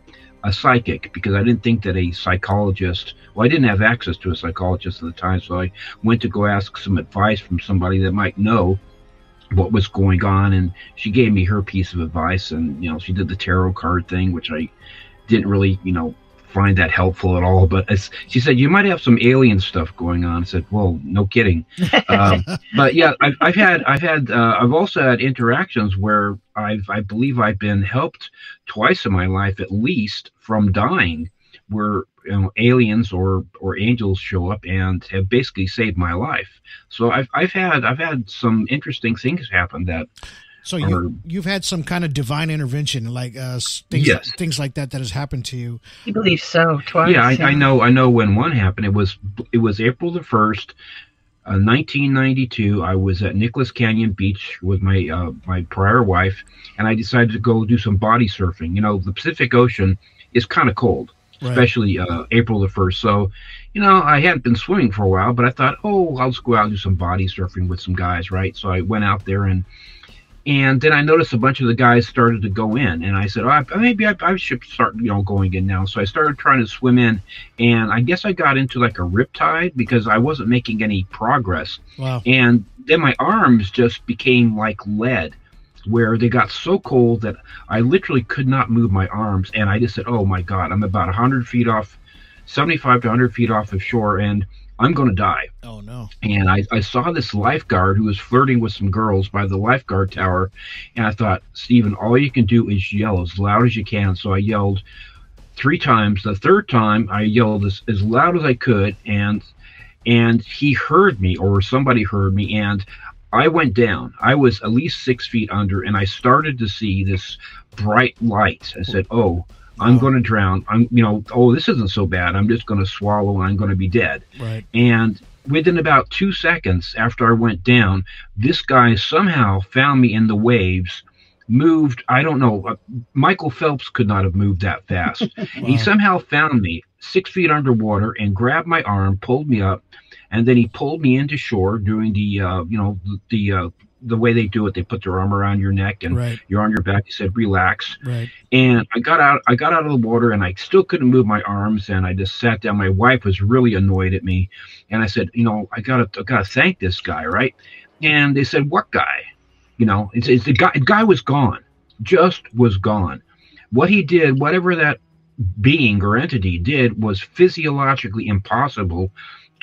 I: psychic because I didn't think that a psychologist. Well, I didn't have access to a psychologist at the time, so I went to go ask some advice from somebody that might know what was going on, and she gave me her piece of advice, and she did the tarot card thing, which I didn't really find that helpful at all, but she said, you might have some alien stuff going on. I said, well, no kidding. But yeah, I've also had interactions where I believe I've been helped twice in my life at least from dying, where aliens or angels show up and have basically saved my life. So I've had some interesting things happen that.
H: So you've had some kind of divine intervention, like things like that has happened to you.
J: I believe so. Twice.
I: Yeah, I know when one happened. It was April the 1st, 1992. I was at Nicholas Canyon Beach with my prior wife, and I decided to go do some body surfing. The Pacific Ocean is kind of cold, right, especially April the 1st. So, I hadn't been swimming for a while, but I thought, I'll just go out and do some body surfing with some guys, right? So I went out there, and then I noticed a bunch of the guys started to go in, and I said, maybe I should start, going in now. So I started trying to swim in, and I guess I got into like a riptide because I wasn't making any progress. Wow. And then my arms just became like lead, where they got so cold that I literally could not move my arms. And I just said, oh my God, I'm about 100 feet off, 75 to 100 feet off of shore, and I'm going to die.
H: Oh, no.
I: And I saw this lifeguard who was flirting with some girls by the lifeguard tower. And I thought, Stephen, all you can do is yell as loud as you can. So I yelled 3 times. The third time, I yelled as loud as I could. And he heard me, or somebody heard me. And I went down. I was at least 6 feet under. And I started to see this bright light. I said, I'm going to drown. This isn't so bad. I'm just going to swallow and I'm going to be dead. Right. And within about 2 seconds after I went down, this guy somehow found me in the waves, moved. I don't know. Michael Phelps could not have moved that fast. Wow. He somehow found me 6 feet underwater and grabbed my arm, pulled me up, and then he pulled me into shore doing the the way they do it, they put their arm around your neck and
H: Right.
I: you're on your back. He said, relax.
H: Right.
I: And I got out of the water and I still couldn't move my arms. And I just sat down. My wife was really annoyed at me. And I said, I gotta thank this guy. Right. And they said, what guy? It's the guy was gone, just was gone. What he did, whatever that being or entity did, was physiologically impossible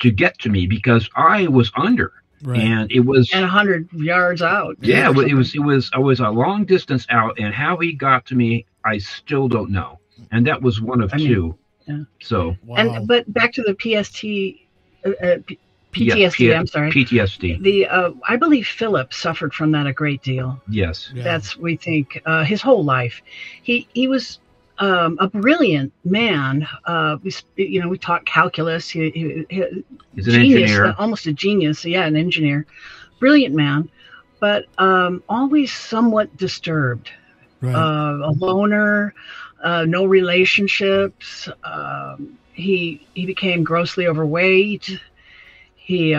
I: to get to me because I was under.
H: Right.
I: And it was
J: 100 yards out.
I: yeah, it was I was a long distance out, and how he got to me, I still don't know. And that was one of two.
J: Yeah.
I: So,
J: But back to the PTSD. I'm sorry.
I: PTSD.
J: I believe Philip suffered from that a great deal.
I: Yes.
H: Yeah.
J: That's, we think, his whole life. He was a brilliant man. We taught calculus. He's
I: an engineer.
J: Almost a genius. Yeah, an engineer. Brilliant man, but always somewhat disturbed.
H: Right.
J: A loner, no relationships. He became grossly overweight. He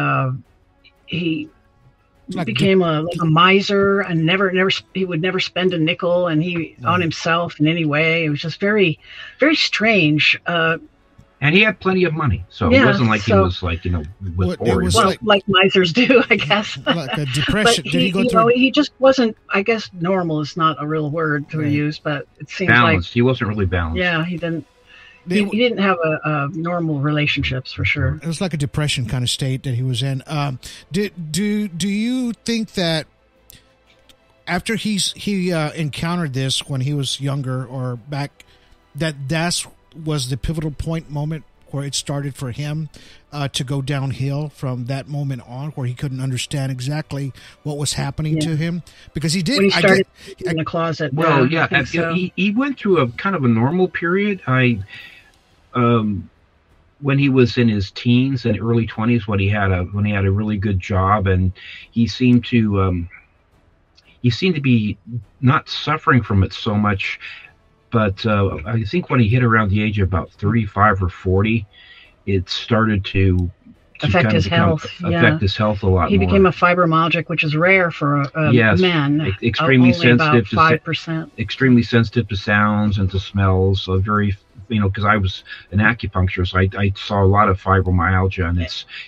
J: became a miser and he would never spend a nickel on himself in any way. It was just very, very strange.
I: And he had plenty of money, so it wasn't like he was like with
J: like misers do, I guess.
H: Like a depression.
J: But
H: Did he go through?
J: he just wasn't. I guess normal is not a real word to use, but it seems
I: balanced.
J: like
I: He wasn't really balanced.
J: Yeah, he didn't. He didn't have a normal relationships for sure.
H: It was like a depression kind of state that he was in. Do you think that after he encountered this when he was younger or back, that was the pivotal moment where it started for him to go downhill from that moment on, where he couldn't understand exactly what was happening to him? Because he did.
J: When he started in the closet.
I: Well,
J: so.
I: he went through a kind of a normal period. When he was in his teens and early 20s, when he had a really good job, and he seemed to be not suffering from it so much. But I think when he hit around the age of about 35 or 40, it started to
J: affect his health.
I: Affect his health a lot.
J: He became a fibromyalgic, which is rare for a man.
I: Extremely sensitive
J: 5%.
I: Extremely sensitive to sounds and to smells. So very, because I was an acupuncturist, so I saw a lot of fibromyalgia, and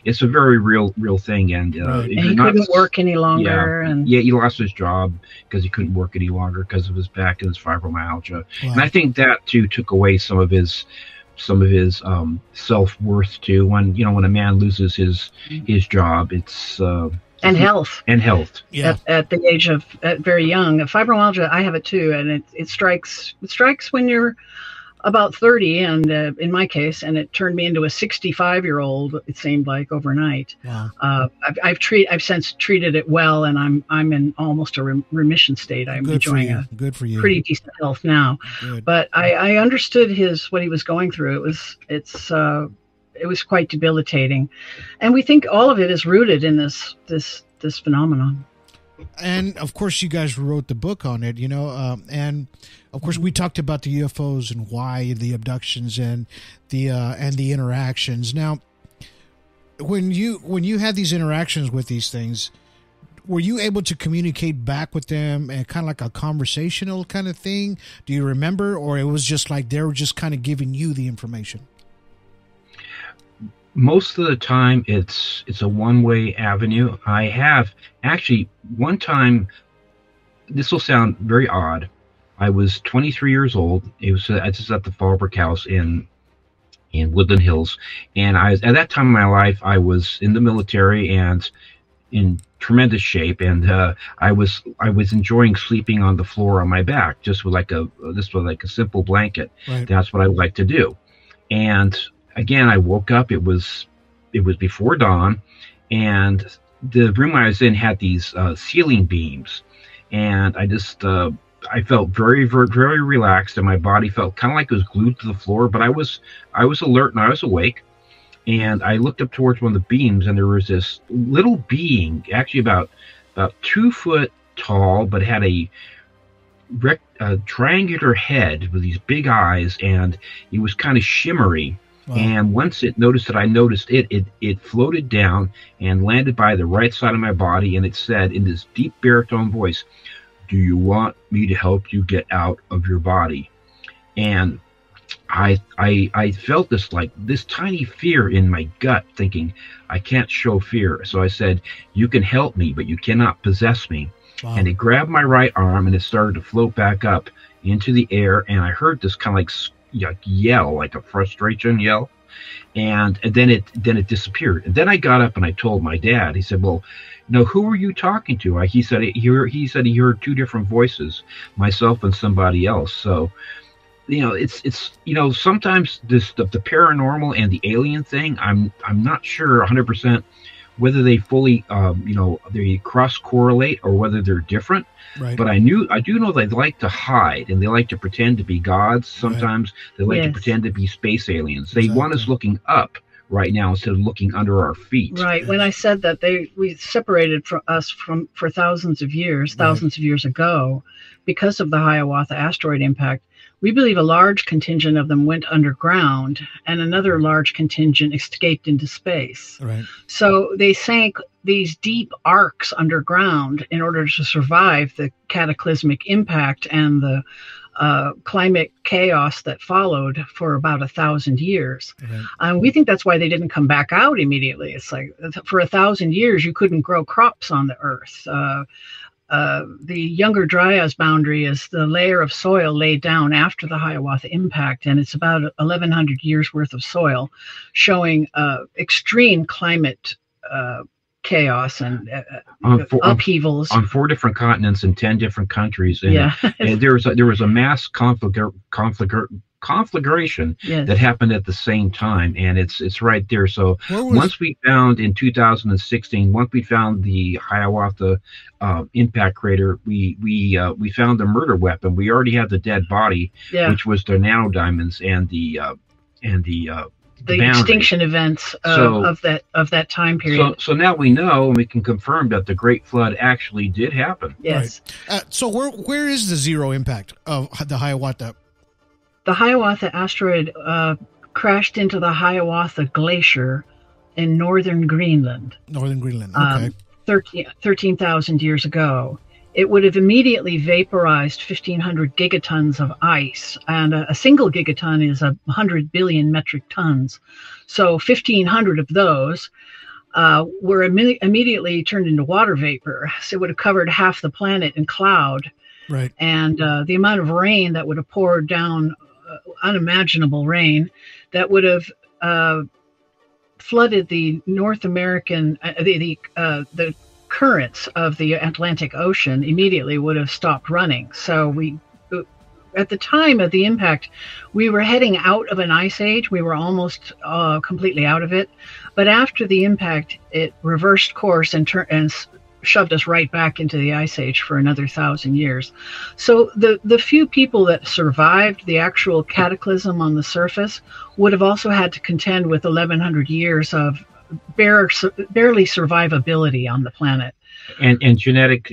I: it's a very real thing. And,
J: and he couldn't work any longer.
I: He lost his job because he couldn't work any longer because of his back and his fibromyalgia.
H: Wow.
I: And I think that too took away some of his self-worth too. When a man loses his job, it's
J: and health.
H: Yeah.
J: At the age of very young, fibromyalgia, I have it too, and it strikes when you're about 30, and in my case, and it turned me into a 65-year-old. It seemed like overnight.
H: Wow.
J: I've since treated it well, and I'm in almost a remission state. I'm enjoying a pretty decent health now.
H: Good.
J: But I understood what he was going through. It was quite debilitating, and we think all of it is rooted in this phenomenon.
H: And of course, you guys wrote the book on it, and of course, we talked about the UFOs and why the abductions and the interactions. Now, when you had these interactions with these things, were you able to communicate back with them and kind of like a conversational kind of thing? Do you remember, or it was just like they were just kind of giving you the information?
I: Most of the time, it's a one-way avenue. I have actually one time. This will sound very odd. I was 23 years old. I was at the Fallbrook House in Woodland Hills, and at that time in my life, I was in the military and in tremendous shape, and I was enjoying sleeping on the floor on my back, just with like a simple blanket.
H: Right.
I: That's what I like to do, and again, I woke up. It was before dawn, and the room I was in had these ceiling beams, and I just I felt very, very, very relaxed, and my body felt kind of like it was glued to the floor. But I was alert and I was awake, and I looked up towards one of the beams, and there was this little being, actually about 2 foot tall, but had a triangular head with these big eyes, and it was kind of shimmery. Wow. And once it noticed that I noticed it floated down and landed by the right side of my body, and it said in this deep baritone voice, "Do you want me to help you get out of your body?" And I felt this tiny fear in my gut, thinking, I can't show fear. So I said, "You can help me, but you cannot possess me." Wow. And it grabbed my right arm and it started to float back up into the air. And I heard this kind of like yell, like a frustration yell. And then it disappeared. And then I got up and I told my dad. He said, "Well, no, who were you talking to?" He said he heard two different voices, myself and somebody else. So, it's sometimes the paranormal and the alien thing, I'm not sure 100% whether they fully they cross correlate or whether they're different. Right. But I do know they like to hide and they like to pretend to be gods. Sometimes they like to pretend to be space aliens. They want us looking up right now instead of looking under our feet.
J: Right. When I said that we separated from us for thousands of years ago, because of the Hiawatha asteroid impact, we believe a large contingent of them went underground and another large contingent escaped into space.
H: Right.
J: So they sank these deep arcs underground in order to survive the cataclysmic impact and the climate chaos that followed for about 1,000 years. Right. We think that's why they didn't come back out immediately. It's like for 1,000 years, you couldn't grow crops on the earth. The Younger Dryas boundary is the layer of soil laid down after the Hiawatha impact, and it's about 1,100 years worth of soil showing extreme climate chaos and upheavals
I: on 4 different continents and 10 different countries. And, and there was a mass conflagration that happened at the same time, and it's right there. So once we found in 2016, once we found the Hiawatha impact crater, we found the murder weapon. We already had the dead body, which was the nanodiamonds and the
J: extinction events of that time period.
I: So now we know, and we can confirm that the Great Flood actually did happen.
J: Yes.
H: Right. So where is the zero impact of the Hiawatha?
J: The Hiawatha asteroid crashed into the Hiawatha Glacier in northern Greenland.
H: Northern Greenland, okay.
J: 13,000 years ago. It would have immediately vaporized 1,500 gigatons of ice, and a single gigaton is 100 billion metric tons. So 1,500 of those were immediately turned into water vapor. So it would have covered half the planet in cloud.
H: Right.
J: And the amount of rain that would have poured down, unimaginable rain, that would have flooded the North American, the currents of the Atlantic Ocean immediately would have stopped running. So at the time of the impact, we were heading out of an ice age. We were almost completely out of it. But after the impact, it reversed course and shoved us right back into the ice age for another 1,000 years. So the few people that survived the actual cataclysm on the surface would have also had to contend with 1,100 years of barely survivability on the planet.
I: And genetic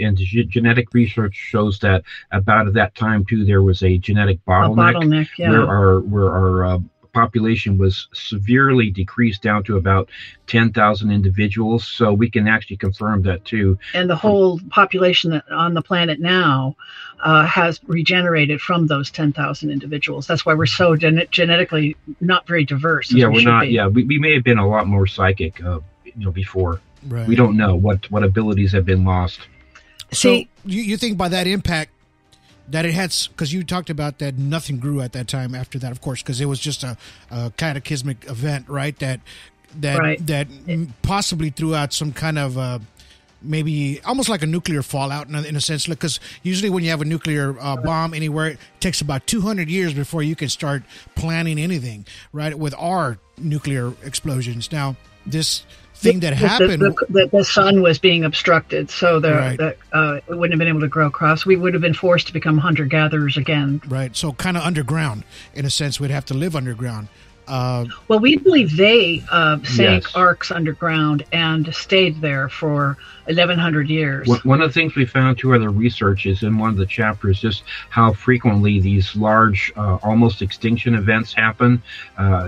I: research shows that about at that time too, there was a genetic bottleneck, where our population was severely decreased down to about 10,000 individuals. So we can actually confirm that too.
J: And the whole population on the planet now has regenerated from those 10,000 individuals. That's why we're so genetically not very diverse.
I: Yeah, we're not. Yeah, we may have been a lot more psychic, before. Right. We don't know what abilities have been lost.
H: So you think by that impact that it had, because you talked about that nothing grew at that time after that, of course, because it was just a cataclysmic event, right? That possibly threw out some kind of maybe almost like a nuclear fallout in a sense, because usually when you have a nuclear bomb anywhere, it takes about 200 years before you can start planning anything, right? With our nuclear explosions. Now, this thing that happened,
J: the sun was being obstructed, so it wouldn't have been able to grow crops. We would have been forced to become hunter-gatherers again.
H: Right, so kind of underground in a sense. We'd have to live underground.
J: Well, we believe they sank arcs underground and stayed there for 1100 years.
I: One of the things we found through other research is in one of the chapters just how frequently these large, almost extinction events happen,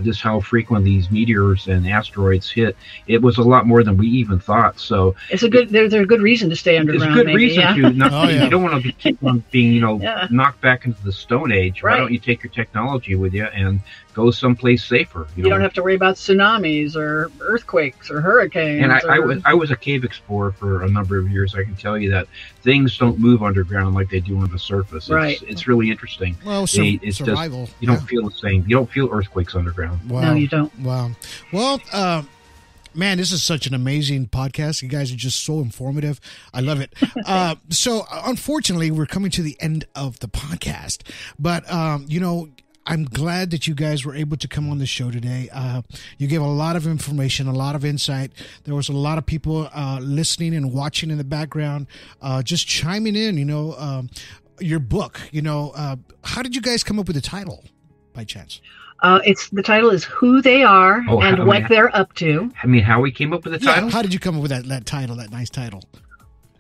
I: just how frequent these meteors and asteroids hit. It was a lot more than we even thought. So
J: it's a good. There's a good reason to stay underground.
I: It's a good reason to. Not, You don't want to keep on being, knocked back into the Stone Age. Why don't you take your technology with you and go someplace safer?
J: You don't have to worry about tsunamis or earthquakes or hurricanes.
I: And I was a cave explorer for a number of years. I can tell you that things don't move underground like they do on the surface. It's really interesting.
H: Well,
I: it's
H: survival.
I: Just, you don't feel the same. You don't feel earthquakes underground.
H: Wow.
J: No, you don't.
H: Wow. Well, man, this is such an amazing podcast. You guys are just so informative. I love it. So, unfortunately, we're coming to the end of the podcast. But, I'm glad that you guys were able to come on the show today. You gave a lot of information, a lot of insight. There was a lot of people listening and watching in the background, just chiming in, your book. How did you guys come up with the title, by chance?
J: The title is Who They Are and What They're Up To.
I: How we came up with the title?
H: How did you come up with that title, that nice title?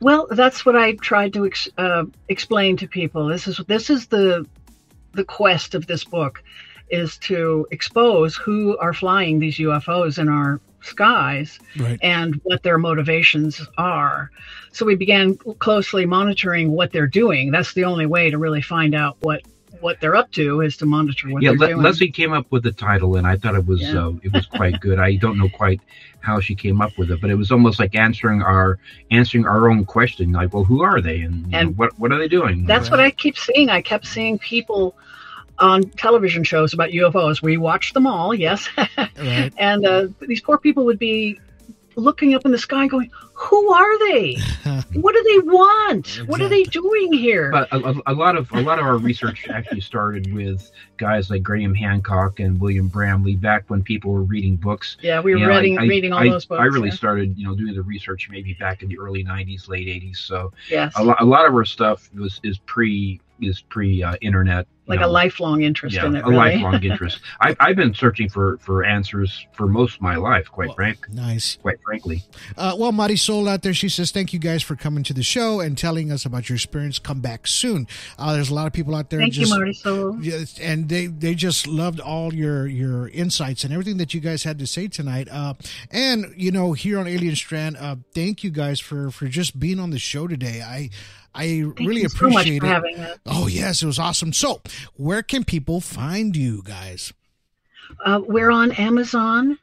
J: Well, that's what I tried to explain to people. This is the quest of this book, is to expose who are flying these UFOs in our skies,
H: right,
J: and what their motivations are. So we began closely monitoring what they're doing. That's the only way to really find out what they're up to, is to monitor what they're doing.
I: Leslie came up with the title, and I thought it was quite good. I don't know quite how she came up with it, but it was almost like answering our own question, like, well, who are they, and what are they doing?
J: That's what I keep seeing. I kept seeing people on television shows about UFOs. We watched them all, yes.
H: Right.
J: And these poor people would be looking up in the sky going, who are they? What do they want? Exactly. What are they doing here?
I: But a lot of our research actually started with guys like Graham Hancock and William Bramley back when people were reading books.
J: Yeah, we were reading all those books.
I: I really started, doing the research maybe back in the early 90s, late 80s. So
J: yes,
I: a lot of our stuff is pre internet.
J: Like a lifelong interest in it,
I: really. A lifelong interest. I've been searching for answers for most of my life, quite frankly.
H: Well, Marisol out there, she says, thank you guys for coming to the show and telling us about your experience. Come back soon. There's a lot of people out there.
J: Thank you, Marisol.
H: And they just loved all your insights and everything that you guys had to say tonight. And, here on Alien Strand, thank you guys for just being on the show today. I really appreciate
J: so much for having us.
H: Oh, yes, it was awesome. So, where can people find you guys?
J: We're on Amazon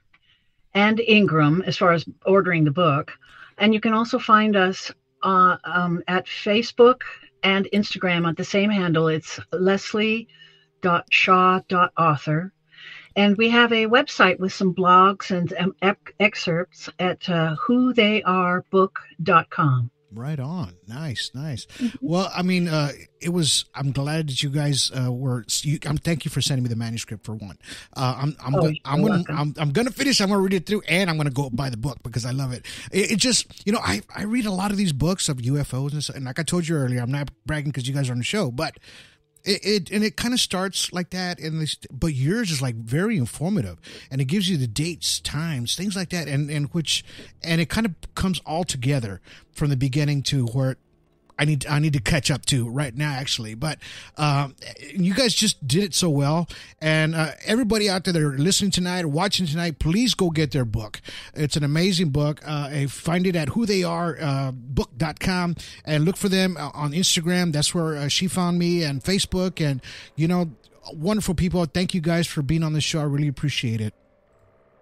J: and Ingram as far as ordering the book. And you can also find us at Facebook and Instagram at the same handle. It's leslie.shaw.author. And we have a website with some blogs and excerpts at whotheyarebook.com.
H: Right on. Nice. Well, I mean, I'm glad that you guys thank you for sending me the manuscript for one. I'm going to finish. I'm going to read it through, and I'm going to go buy the book because I love it. It just, I read a lot of these books of UFOs and like I told you earlier, I'm not bragging because you guys are on the show, but it kind of starts like that, but yours is like very informative, and it gives you the dates, times, things like that, and it kind of comes all together from the beginning to where I need to catch up to right now, actually. But you guys just did it so well, and everybody out there that are listening tonight or watching tonight, please go get their book. It's an amazing book. Find it at whotheyarebook.com and look for them on Instagram. That's where she found me, and Facebook, and wonderful people. Thank you guys for being on the show. I really appreciate it.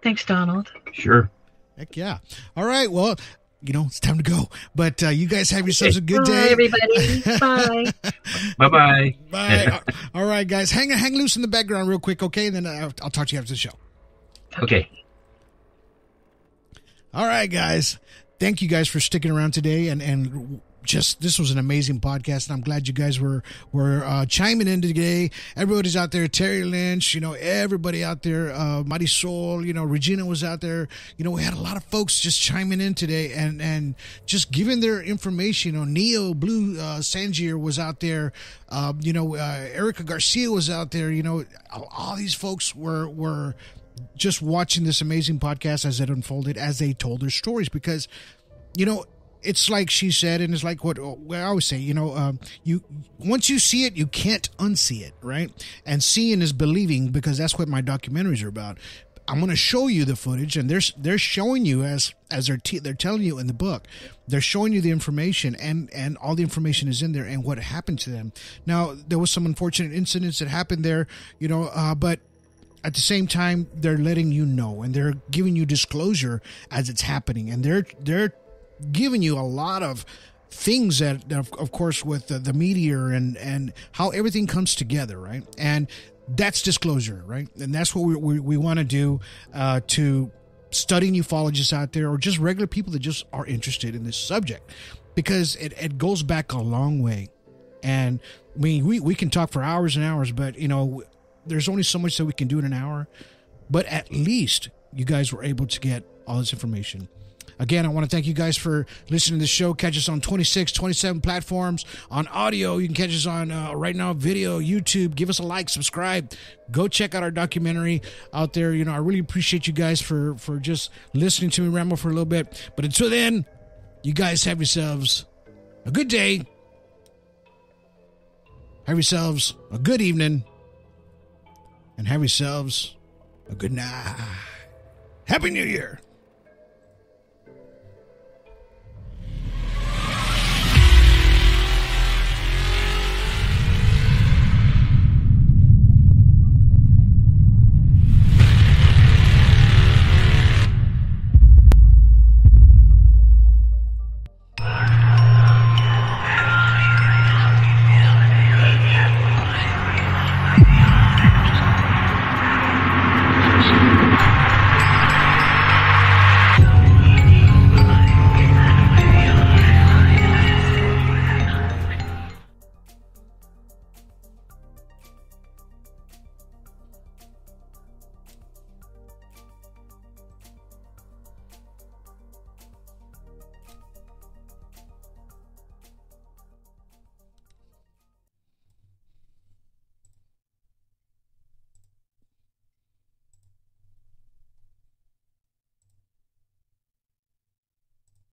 J: Thanks, Donald.
I: Sure.
H: Heck yeah. All right. Well, it's time to go. But you guys have yourselves a good day.
J: Bye, everybody. Bye.
I: Bye-bye.
H: Bye. All right, guys. Hang loose in the background real quick, okay? And then I'll talk to you after the show.
I: Okay.
H: All right, guys. Thank you guys for sticking around today. And just, this was an amazing podcast, and I'm glad you guys were chiming in today. Everybody's out there. Terry Lynch, everybody out there. Marisol, Regina was out there. We had a lot of folks just chiming in today and just giving their information. Neo Blue Sangier was out there. Erica Garcia was out there. All these folks were just watching this amazing podcast as it unfolded, as they told their stories, because, it's like she said, and it's like what I always say, you once you see it, you can't unsee it, right? And seeing is believing, because that's what my documentaries are about. I'm going to show you the footage, and they're showing you as they're telling you in the book. They're showing you the information, and all the information is in there, and what happened to them. Now, there was some unfortunate incidents that happened there, but at the same time, they're letting you know, and they're giving you disclosure as it's happening, and they're giving you a lot of things that of course, with the meteor and how everything comes together, right? And that's disclosure, right? And that's what we want to do to studying ufologists out there, or just regular people that just are interested in this subject, because it goes back a long way. And I mean, we can talk for hours and hours, but there's only so much that we can do in an hour. But at least you guys were able to get all this information. Again, I want to thank you guys for listening to the show. Catch us on 26, 27 platforms. On audio, you can catch us on right now, video, YouTube. Give us a like, subscribe. Go check out our documentary out there. I really appreciate you guys for just listening to me ramble for a little bit. But until then, you guys have yourselves a good day. Have yourselves a good evening. And have yourselves a good night. Happy New Year.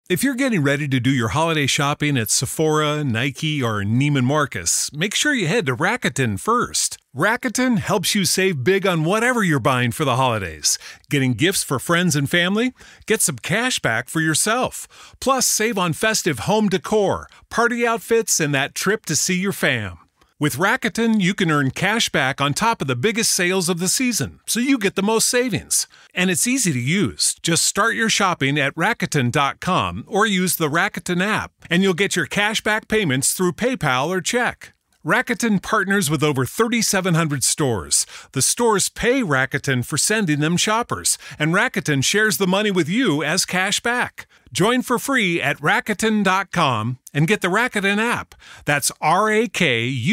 K: If you're getting ready to do your holiday shopping at Sephora, Nike, or Neiman Marcus, make sure you head to Rakuten first. Rakuten helps you save big on whatever you're buying for the holidays. Getting gifts for friends and family? Get some cash back for yourself. Plus, save on festive home decor, party outfits, and that trip to see your fam. With Rakuten, you can earn cash back on top of the biggest sales of the season, so you get the most savings. And it's easy to use. Just start your shopping at Rakuten.com or use the Rakuten app, and you'll get your cash back payments through PayPal or check. Rakuten partners with over 3,700 stores. The stores pay Rakuten for sending them shoppers, and Rakuten shares the money with you as cash back. Join for free at Rakuten.com and get the Rakuten app. That's Rakuten.